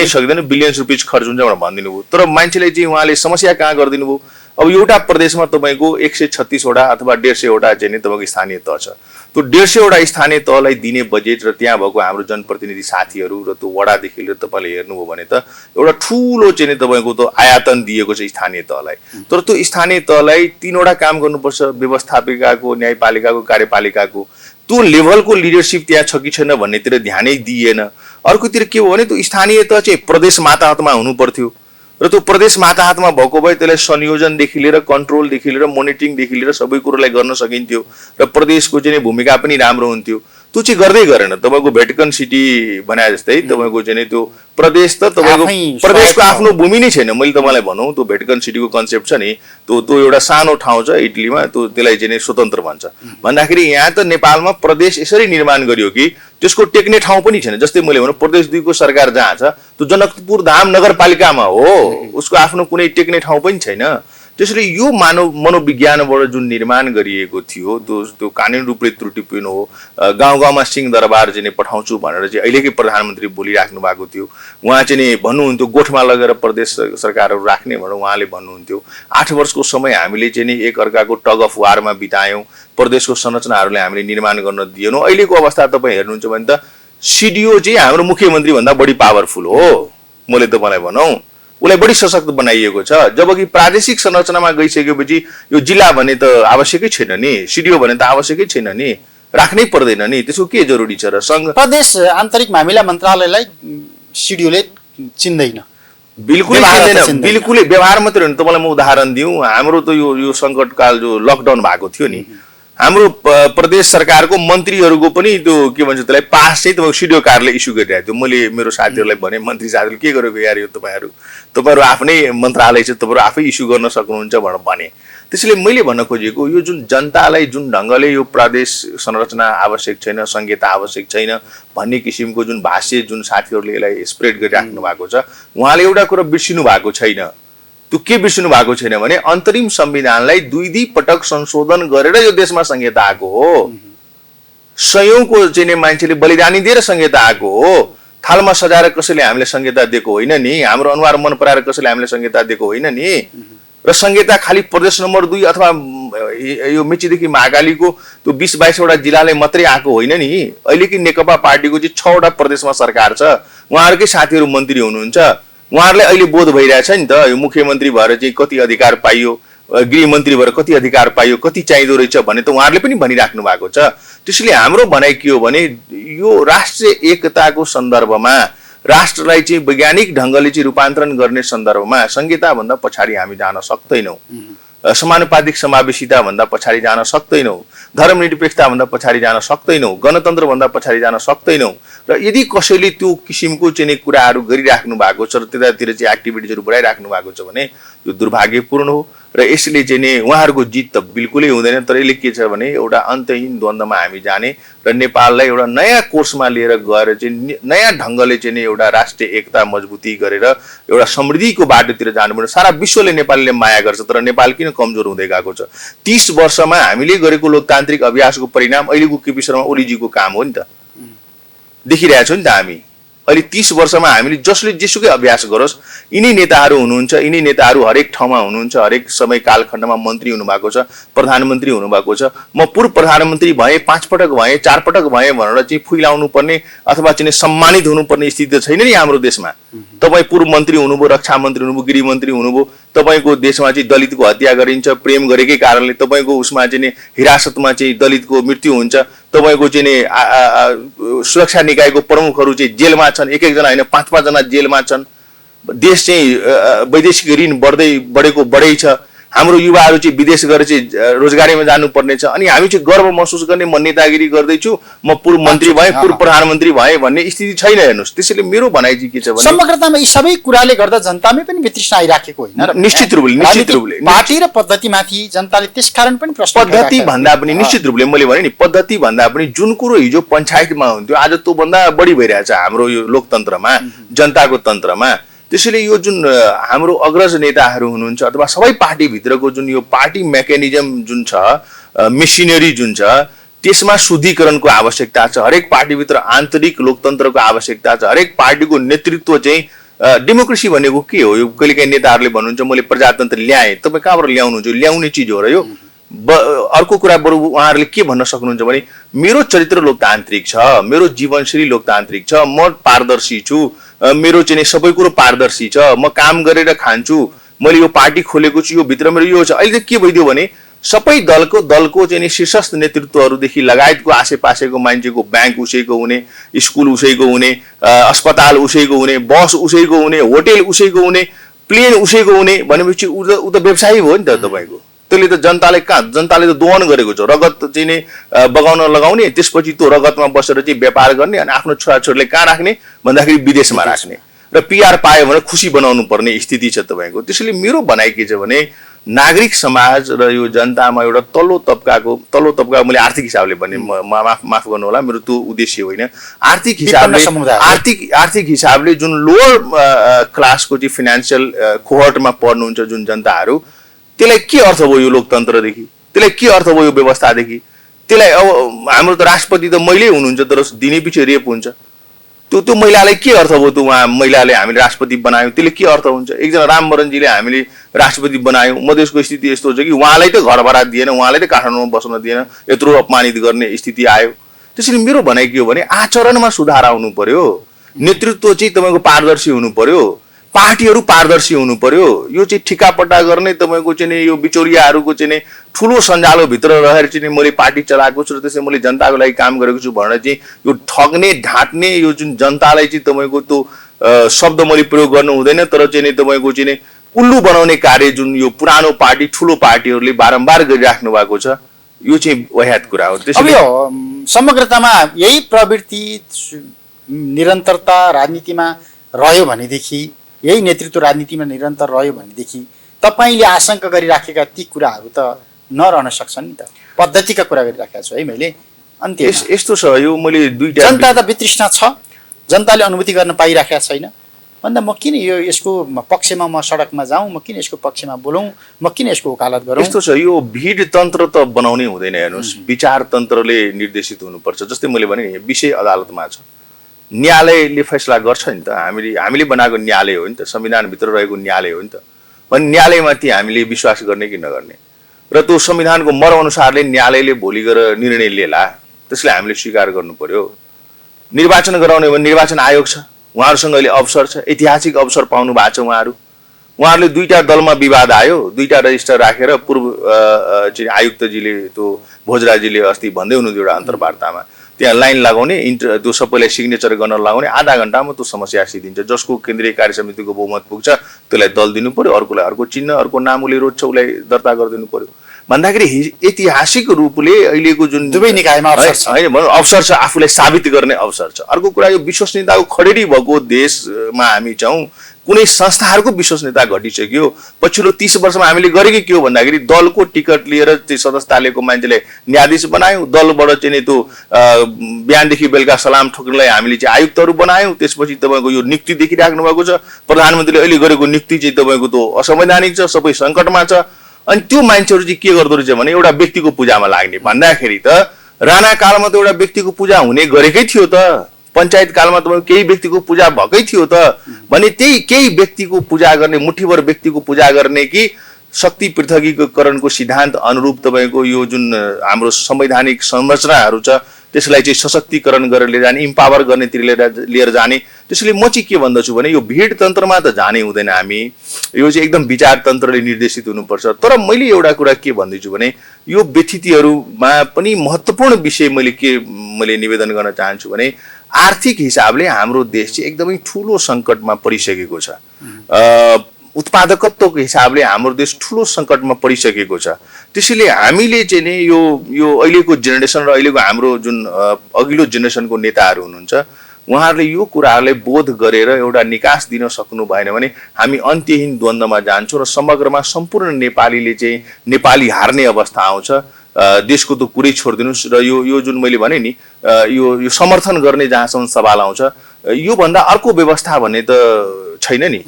सक्दैन, बिलियन्स रुपियाँ खर्च हुन्छ भनेर भनिदिनु भयो। तर मान्छेले चाहिँ उहाँले समस्या कहाँ गरिदिनु भयो, अब एउटा प्रदेशमा तपाईँको 136 वटा अथवा 150 वटा चाहिँ तपाईँको स्थानीय तह छ। त्यो 150 वटा स्थानीय तहलाई दिने बजेट र त्यहाँ भएको हाम्रो जनप्रतिनिधि साथीहरू र त्यो वडादेखि लिएर तपाईँले हेर्नुभयो भने त एउटा ठुलो चाहिँ तपाईँको त आयतन दिएको छ स्थानीय तहलाई। तर त्यो स्थानीय तहलाई 3 वटा काम गर्नुपर्छ, व्यवस्थापिकाको, न्यायपालिकाको, कार्यपालिकाको। त्यो लेभलको लिडरसिप त्यहाँ छ कि छैन भन्नेतिर ध्यानै दिएन। अर्कोतिर के हो भने त्यो स्थानीय तह चाहिँ प्रदेश माताहतमा हुनु पर्थ्यो र त्यो प्रदेश माताहतमा भएको भए त्यसलाई संयोजनदेखि लिएर कन्ट्रोलदेखि लिएर मोनिटरिङदेखि लिएर सबै कुरोलाई गर्न सकिन्थ्यो र प्रदेशको चाहिँ भूमिका पनि राम्रो हुन्थ्यो। त्यो चाहिँ गर्दै गरेन। तपाईँको भेटिकन सिटी बनाए जस्तै तपाईँको चाहिँ त्यो प्रदेश त तपाईँको प्रदेशको आफ्नो भूमि नै छैन। मैले तपाईँलाई भनौँ त्यो भेटिकन सिटीको कन्सेप्ट छ नि, त्यो एउटा सानो ठाउँ छ इटलीमा, त्यसलाई चाहिँ स्वतन्त्र भन्छ। भन्दाखेरि यहाँ त नेपालमा प्रदेश यसरी निर्माण गरियो कि त्यसको टेक्ने ठाउँ पनि छैन। जस्तै मैले भनौँ प्रदेश 2 को सरकार जहाँ छ त्यो जनकपुर धाम नगरपालिकामा हो, उसको आफ्नो कुनै टेक्ने ठाउँ पनि छैन। त्यसैले यो मनोविज्ञानबाट जुन निर्माण गरिएको थियो त्यो कानुनी रूपले त्रुटिपूर्ण हो। गाउँ गाउँमा सिंहदरबार चाहिँ पठाउँछु भनेर चाहिँ अहिलेकै प्रधानमन्त्री बोलिराख्नु भएको थियो। उहाँ चाहिँ भन्नुहुन्थ्यो गोठमा लगेर प्रदेश सरकारहरू राख्ने भनेर उहाँले भन्नुहुन्थ्यो। 8 वर्षको समय हामीले चाहिँ एक अर्काको टग अफ वारमा बितायौँ, प्रदेशको संरचनाहरूलाई हामीले निर्माण गर्न दिएनौँ। अहिलेको अवस्था तपाईँ हेर्नुहुन्छ भने त सिडिओ चाहिँ हाम्रो मुख्यमन्त्री भन्दा बढी पावरफुल हो। मैले तपाईँलाई भनौँ उसलाई बढी सशक्त बनाइएको छ, जबकि प्रादेशिक संरचनामा गइसकेपछि यो जिल्ला भने त आवश्यकै छैन नि, सिडिओ भने त आवश्यकै छैन नि, राख्नै पर्दैन नि, त्यसको के जरुरी छ र? संघ प्रदेश आन्तरिक मामिला मन्त्रालयलाई सिडिओले चिन्दैन, बिल्कुलै चिन्दैन, बिल्कुलै व्यवहार मात्रै होइन। तपाईँलाई म उदाहरण दिउँ, हाम्रो त यो सङ्कटकाल जो लकडाउन भएको थियो नि, हाम्रो प्रदेश सरकारको मन्त्रीहरूको पनि त्यो के भन्छ त्यसलाई पास चाहिँ तपाईँको सिडिओ कार्यालय इस्यु गरिरहेको थियो। मैले मेरो साथीहरूलाई भने, मन्त्री साथीहरूले के गरेको यार यो तपाईँहरू आफ्नै मन्त्रालय छ, तपाईँहरू आफै इस्यु गर्न सक्नुहुन्छ भनेर भने। त्यसैले मैले भन्न खोजेको यो जुन जनतालाई जुन ढङ्गले यो प्रदेश संरचना आवश्यक छैन, संहिता आवश्यक छैन भन्ने किसिमको जुन भाष्य जुन साथीहरूले यसलाई स्प्रेड गरिराख्नु भएको छ, उहाँले एउटा कुरा बिर्सिनु भएको छैन। त्यो के बिर्सिनु भएको छैन भने अन्तरिम संविधानलाई 2 पटक संशोधन गरेर यो देशमा संहिता आएको हो। सयौंको चाहिँ मान्छेले बलिदानी दिएर संहिता आएको हो। थालमा सजाएर कसैले हामीले संहिता दिएको होइन नि, हाम्रो अनुहार मन पराएर कसैले हामीले संहिता दिएको होइन नि। र संहिता खालि प्रदेश नम्बर 2 अथवा यो मेचीदेखि महाकालीको त्यो 20-22 वटा जिल्लाले मात्रै आएको होइन नि। अहिलेकै नेकपा पार्टीको चाहिँ 6 वटा प्रदेशमा सरकार छ, उहाँहरूकै साथीहरू मन्त्री हुनुहुन्छ। उहाँहरूलाई अहिले बोध भइरहेछ नि त, यो मुख्यमन्त्री भएर चाहिँ कति अधिकार पाइयो, गृहमन्त्री भएर कति अधिकार पाइयो, कति चाहिँदो रहेछ भन्ने त उहाँहरूले पनि भनिराख्नु भएको छ। त्यसैले हाम्रो भनाइ के हो भने यो राष्ट्रिय एकताको सन्दर्भमा, राष्ट्रलाई चाहिँ वैज्ञानिक ढङ्गले चाहिँ रूपान्तरण गर्ने सन्दर्भमा संहिताभन्दा पछाडि हामी जान सक्दैनौँ। समानुपातिक समावेशिता भन्दा पछाडि जान सक्दैनौँ, धर्मनिरपेक्षता भन्दा पछाडि जान सक्दैनौँ, गणतन्त्र भन्दा पछाडि जान सक्दैनौँ। र यदि कसैले त्यो किसिमको चाहिँ कुराहरू गरिराख्नु भएको छ र त्यतातिर चाहिँ एक्टिभिटिजहरू बढाइराख्नु भएको छ भने यो दुर्भाग्यपूर्ण हो। र यसले चाहिँ नि उहाँहरूको जित त बिल्कुलै हुँदैन। तर यसले के छ भने एउटा अन्तहीन द्वन्द्वमा हामी जाने र नेपाललाई एउटा नयाँ कोर्समा लिएर गएर चाहिँ नयाँ ढङ्गले चाहिँ नि एउटा राष्ट्रिय एकता मजबुती गरेर एउटा समृद्धिको बाटोतिर जानुपर्ने। सारा विश्वले नेपालीले माया गर्छ, तर नेपाल किन कमजोर हुँदै गएको छ? 30 वर्षमा हामीले गरेको लोकतान्त्रिक अभ्यासको परिणाम अहिलेको केपी शर्मा ओलीजीको काम हो नि त, देखिरहेछौँ नि त हामी। अहिले 30 वर्षमा हामीले जसले जेसुकै अभ्यास गरोस्, यिनै नेताहरू हुनुहुन्छ, यिनै नेताहरू हरेक ठाउँमा हुनुहुन्छ, हरेक समय कालखण्डमा मन्त्री हुनुभएको छ, प्रधानमन्त्री हुनुभएको छ। म पूर्व प्रधानमन्त्री भएँ, 5 पटक भएँ, 4 पटक भएँ भनेर चाहिँ फुइलाउनु पर्ने अथवा चाहिँ सम्मानित हुनुपर्ने स्थिति त छैन नि हाम्रो देशमा। तपाईँ पूर्व मन्त्री हुनुभयो, रक्षा मन्त्री हुनुभयो, गृहमन्त्री हुनुभयो, तपाईँको देशमा चाहिँ दलितको हत्या गरिन्छ, प्रेम गरेकै कारणले तपाईँको उसमा चाहिँ हिरासतमा चाहिँ दलितको मृत्यु हुन्छ, तपाईँको चाहिँ सुरक्षा निकायको प्रमुखहरू चाहिँ जेलमा छन्, एक जना होइन 5-5 जना जेलमा छन्। देश चाहिँ वैदेशिक ऋण बढै छ। हाम्रो युवाहरू चाहिँ विदेश गएर चाहिँ रोजगारीमा जानुपर्ने छ। अनि हामी चाहिँ गर्व महसुस गर्ने म नेतागिरी गर्दैछु, म पूर्व मन्त्री भएँ, पूर्व प्रधानमन्त्री भएँ भन्ने स्थिति छैन। हेर्नुहोस्, त्यसैले मेरो भनाइ चाहिँ के छ भने समग्रतामा यी सबै कुराले गर्दा जनतामै पनि वितृष्णा आइराखेको होइन र निश्चित रूपले पार्टी र पद्धतिमाथि जनताले त्यसकारण पनि प्रश्न पद्धति भन्दा पनि निश्चित रूपले मैले भने नि पद्धति भन्दा पनि जुन कुरो हिजो पञ्चायतमा हुन्थ्यो आज त्यो भन्दा बढी भइरहेछ हाम्रो यो लोकतन्त्रमा, जनताको तन्त्रमा। त्यसैले यो जुन हाम्रो अग्रज नेताहरू हुनुहुन्छ अथवा सबै पार्टीभित्रको जुन यो पार्टी मेकानिजम जुन छ, मेसिनरी जुन छ, त्यसमा शुद्धिकरणको आवश्यकता छ। हरेक पार्टीभित्र आन्तरिक लोकतन्त्रको आवश्यकता छ। हरेक पार्टीको नेतृत्व चाहिँ डेमोक्रेसी भनेको के हो? यो कहिलेकाहीँ नेताहरूले भन्नुहुन्छ मैले प्रजातन्त्र ल्याएँ, तपाईँ कहाँबाट ल्याउनुहुन्छ? ल्याउने चिज हो र यो? अर्को कुरा बरु उहाँहरूले के भन्न सक्नुहुन्छ भने मेरो चरित्र लोकतान्त्रिक छ, मेरो जीवनशैली लोकतान्त्रिक छ, म पारदर्शी छु, मेरो चाहिँ सबै कुरो पारदर्शी छ, म काम गरेर खान्छु, मैले यो पार्टी खोलेको छु, यो भित्र मेरो यो छ। अहिले चाहिँ के भइदियो भने सबै दलको चाहिँ शीर्षस्थ नेतृत्वहरूदेखि लगायतको आसेपासेको मान्छेको ब्याङ्क उसैको हुने, स्कुल उसैको हुने, अस्पताल उसैको हुने, बस उसैको हुने, होटेल उसैको हुने, प्लेन उसैको हुने भनेपछि ऊ त व्यवसायी हो नि त तपाईँको। त्यसले त जनताले त दोहन गरेको छ, रगत चाहिँ नि बगाउन लगाउने, त्यसपछि त्यो रगतमा बसेर चाहिँ व्यापार गर्ने अनि आफ्नो छोराछोरीले कहाँ राख्ने भन्दाखेरि विदेशमा राख्ने र पिआर पायो भने खुसी बनाउनु पर्ने स्थिति छ तपाईँको। त्यसैले मेरो भनाइ के छ भने नागरिक समाज र यो जनतामा एउटा तल्लो तबका मैले आर्थिक हिसाबले भने माफ गर्नु होला, मेरो त्यो उद्देश्य होइन। आर्थिक हिसाबले जुन लोअर क्लासको चाहिँ फाइनेन्सियल कोहर्टमा पर्नुहुन्छ जुन जनताहरू, त्यसलाई के अर्थ भयो यो लोकतन्त्रदेखि? त्यसलाई के अर्थ भयो यो व्यवस्थादेखि? त्यसलाई अब हाम्रो त राष्ट्रपति त महिलै हुनुहुन्छ तर दिने पछि रेप हुन्छ, त्यो महिलालाई के अर्थ भयो? त्यो उहाँ महिलाले हामीले राष्ट्रपति बनायौँ, त्यसले के अर्थ हुन्छ? एकजना रामवरणजीले हामीले राष्ट्रपति बनायौँ, मधेसको स्थिति यस्तो छ कि उहाँलाई त घर भाडा दिएन, उहाँलाई त काठमाडौँमा बस्न दिएन, यत्रो अपमानित गर्ने स्थिति आयो। त्यसैले मेरो भनाइ के हो भने आचरणमा सुधार आउनु पर्यो, नेतृत्व चाहिँ तपाईँको पारदर्शी हुनु पर्यो, पार्टीहरू पारदर्शी हुनु पर्यो। यो चाहिँ ठिकापट्टा गर्ने तपाईँको चाहिँ यो बिचौलियाहरूको चाहिँ ठुलो सञ्जालोभित्र रहेर चाहिँ मैले पार्टी चलाएको छु र त्यसै मैले जनताको लागि काम गरेको छु भनेर चाहिँ यो ठग्ने ढाँट्ने यो जुन जनतालाई चाहिँ तपाईँको त्यो शब्द मैले प्रयोग गर्नु हुँदैन, तर चाहिँ तपाईँको चाहिँ उल्लु बनाउने कार्य जुन यो पुरानो पार्टी ठुलो पार्टीहरूले बारम्बार गरिराख्नु भएको छ, यो चाहिँ वाह्यात कुरा हो। त्यसैले समग्रतामा यही प्रवृत्ति निरन्तरता राजनीतिमा रह्यो भनेदेखि, यही नेतृत्व राजनीतिमा निरन्तर रह्यो भनेदेखि तपाईँले आशंका गरिराखेका ती कुराहरू त नरहन सक्छन् नि त। पद्धतिका कुरा गरिराखेको छु है मैले। अन्त्य यस्तो छ, यो मैले दुईटा जनता त वितृष्णा छ, जनताले अनुभूति गर्न पाइराखेका छैन भन्दा म किन यसको पक्षमा म सडकमा जाउँ, म किन यसको पक्षमा बोलौँ, म किन यसको वकालत गरौँ? यस्तो छ, यो भिड तन्त्र त बनाउनै हुँदैन। हेर्नुहोस्, विचार तन्त्रले निर्देशित हुनुपर्छ। जस्तै मैले भने नि विषय अदालतमा छ, न्यायालयले फैसला गर्छ नि त। हामीले बनाएको न्यायालय हो नि त, संविधानभित्र रहेको न्यायालय हो नि त। अनि न्यायालयमाथि हामीले विश्वास गर्ने कि नगर्ने र त्यो संविधानको मर्म अनुसारले न्यायालयले भोलि गएर निर्णय लिएला, त्यसलाई हामीले स्वीकार गर्नु पर्यो। निर्वाचन गराउने भने निर्वाचन आयोग छ, उहाँहरूसँग अहिले अवसर छ, ऐतिहासिक अवसर पाउनु भएको छ उहाँहरूले। दुईटा दलमा विवाद आयो, दुईटा रजिस्टर राखेर पूर्व आयुक्तजीले त्यो भोजराजीले अस्ति भन्दै हुनुहुन्थ्यो एउटा अन्तर्वार्तामा, त्यहाँ लाइन लगाउने त्यो सबैलाई सिग्नेचर गर्न लगाउने, आधा घन्टामा त्यो समस्या सिद्धिन्छ। जसको केन्द्रीय कार्य समितिको बहुमत पुग्छ त्यसलाई दल दिनु पर्यो, अर्कोलाई अर्को चिन्ह, अर्को नाम उसले रोज्छ उसलाई दर्ता गरिदिनु पर्यो भन्दाखेरि ऐतिहासिक रूपले अहिलेको जुन दुवै निकायमा अवसर छ, आफूलाई साबित गर्ने अवसर छ। अर्को कुरा, यो विश्वसनीयताको खडेरी भएको देशमा हामी छौँ, कुनै संस्थाहरूको विश्वसनीयता घटिसक्यो। पछिल्लो 30 वर्षमा हामीले गरेको के हो भन्दाखेरि दलको टिकट लिएर त्यो सदस्यता लिएको मान्छेलाई न्यायाधीश बनायौँ, दलबाट चाहिँ त्यो बिहानदेखि बेलुका सलाम ठोक्नलाई हामीले चाहिँ आयुक्तहरू बनायौँ। त्यसपछि तपाईँको यो नियुक्ति देखिराख्नु भएको छ, प्रधानमन्त्रीले अहिले गरेको नियुक्ति चाहिँ तपाईँको त्यो असंवैधानिक छ, सबै सङ्कटमा छ। अनि त्यो मान्छेहरू चाहिँ के गर्दो रहेछ भने एउटा व्यक्तिको पूजामा लाग्ने भन्दाखेरि त राणा कालमा त एउटा व्यक्तिको पूजा हुने गरेकै थियो त, पञ्चायत कालमा त केही व्यक्तिको पूजा भएकै थियो त। भने त्यही केही व्यक्तिको पूजा गर्ने, मुठीभर व्यक्तिको पूजा गर्ने कि शक्ति पृथकीकरणको सिद्धान्त अनुरूप तपाईँको यो जुन हाम्रो संवैधानिक संरचनाहरू छ त्यसलाई चाहिँ सशक्तिकरण गरेर लिएर जाने, इम्पावर गर्नेतिर लिएर जाने। त्यसैले म चाहिँ के भन्दछु भने यो भिड तन्त्रमा त जानै हुँदैन हामी, यो चाहिँ एकदम विचार तन्त्रले निर्देशित हुनुपर्छ। तर मैले एउटा कुरा के भन्दैछु भने यो व्यतिथिहरूमा पनि महत्त्वपूर्ण विषय मैले निवेदन गर्न चाहन्छु भने आर्थिक हिसाबले हाम्रो देश चाहिँ एकदमै ठुलो सङ्कटमा परिसकेको छ। उत्पादकत्वको हिसाबले हाम्रो देश ठुलो सङ्कटमा परिसकेको छ। त्यसैले हामीले चाहिँ नि यो अहिलेको जेनेरेसन र अहिलेको हाम्रो जुन अघिल्लो जेनेरेसनको नेताहरू हुनुहुन्छ उहाँहरूले यो कुराहरूलाई बोध गरेर एउटा निकास दिन सक्नु भएन भने हामी अन्त्यहीन द्वन्द्वमा जान्छौँ र समग्रमा सम्पूर्ण नेपालीले चाहिँ नेपाली हार्ने अवस्था आउँछ। देशको त कुरै छोडिदिनुहोस् र यो जुन मैले भने नि यो समर्थन गर्ने जहाँसम्म सवाल आउँछ, योभन्दा अर्को व्यवस्था भन्ने त छैन नि।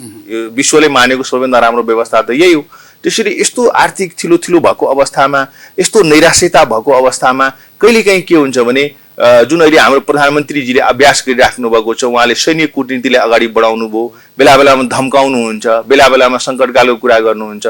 विश्वले मानेको सबैभन्दा राम्रो व्यवस्था त यही हो। त्यसरी यस्तो आर्थिक थिलो भएको अवस्थामा, यस्तो नैराश्यता भएको अवस्थामा कहिलेकाहीँ के हुन्छ भने जुन अहिले हाम्रो प्रधानमन्त्रीजीले अभ्यास गरिराख्नु भएको छ, उहाँले सैन्य कूटनीतिलाई अगाडि बढाउनु भयो, बेला बेलामा धम्काउनुहुन्छ, बेला बेलामा सङ्कटकालको कुरा गर्नुहुन्छ।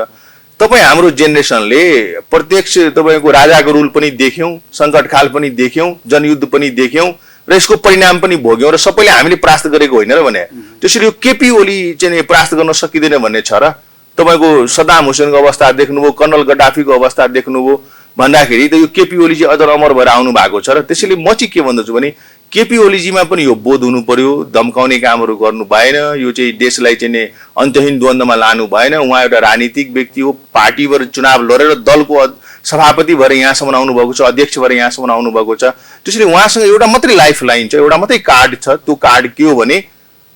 तपाईँ हाम्रो जेनेरेसनले प्रत्यक्ष तपाईँको राजाको रुल पनि देख्यौँ, सङ्कटकाल पनि देख्यौँ, जनयुद्ध पनि देख्यौँ र यसको परिणाम पनि भोग्यौँ र सबैले हामीले परास्त गरेको होइन र भने। त्यसरी यो केपी ओली चाहिँ परास्त गर्न सकिँदैन भन्ने छ र? तपाईँको सद्दाम हुसेनको अवस्था देख्नुभयो, कर्नल गड्डाफीको अवस्था देख्नुभयो भन्दाखेरि त यो केपी ओली चाहिँ अझ अमर भएर आउनु भएको छ र। त्यसैले म चाहिँ के भन्दछु भने केपी ओलीजीमा पनि यो बोध हुनु पर्यो, धम्काउने कामहरू गर्नु भएन, यो चाहिँ देशलाई चाहिँ अन्तहीन द्वन्द्वमा लानु भएन। उहाँ एउटा राजनीतिक व्यक्ति हो, पार्टीबाट चुनाव लडेर दलको सभापति भएर यहाँसम्म आउनु भएको छ, अध्यक्ष भएर यहाँसम्म आउनु भएको छ। त्यसैले उहाँसँग एउटा मात्रै लाइफ लाइन छ, एउटा मात्रै कार्ड छ। त्यो कार्ड के हो भने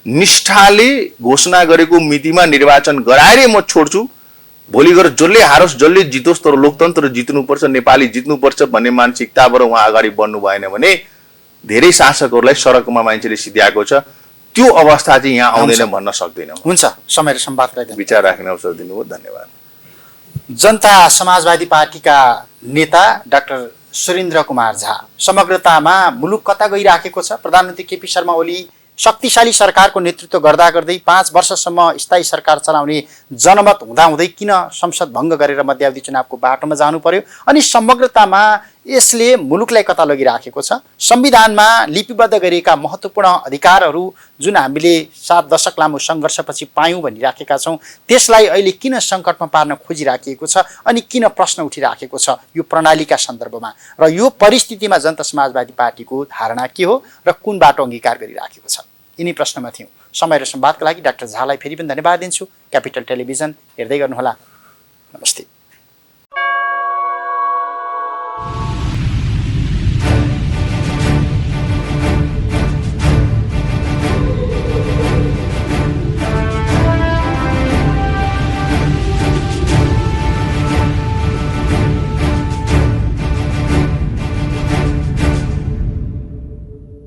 निष्ठाले घोषणा गरेको मितिमा निर्वाचन गराएरै म छोड्छु, भोलि गएर जसले हारोस् जसले जितोस् तर लोकतन्त्र जित्नुपर्छ, नेपाली जित्नुपर्छ भन्ने मानसिकताबाट उहाँ अगाडि बढ्नु भएन भने धेरै शासकहरूलाई सडकमा मान्छेले सिध्याएको छ। त्यो अवस्था चाहिँ यहाँ आउँदैन भन्न सक्दैनौँ। हुन्छ, समय र संवादका विचार राख्ने अवसर दिनुभयो, धन्यवाद। जनता समाजवादी पार्टीका नेता डाक्टर सुरेन्द्र कुमार झा, समग्रतामा मुलुक कता गइराखेको छ? प्रधानमन्त्री केपी शर्मा ओली शक्तिशाली सरकारको नेतृत्व गर्दा गर्दै 5 वर्षसम्म स्थायी सरकार चलाउने जनमत हुँदाहुँदै किन संसद भङ्ग गरेर मध्यावधि चुनावको बाटोमा जानु पर्यो? अनि समग्रतामा यसले मुलुकलाई कता लगिराखेको छ? संविधानमा लिपिबद्ध गरिएका महत्त्वपूर्ण अधिकारहरू जुन हामीले 7 दशक लामो सङ्घर्षपछि पायौँ भनिराखेका छौँ, त्यसलाई अहिले किन सङ्कटमा पार्न खोजिराखिएको छ? अनि किन प्रश्न उठिराखेको छ यो प्रणालीका सन्दर्भमा? र यो परिस्थितिमा जनता समाजवादी पार्टीको धारणा के हो र कुन बाटो अङ्गीकार गरिराखेको छ? यिनै प्रश्नमा थियौँ। समय र संवादका लागि डाक्टर झालाई फेरि पनि धन्यवाद दिन्छु। क्यापिटल टेलिभिजन हेर्दै गर्नुहोला। नमस्ते।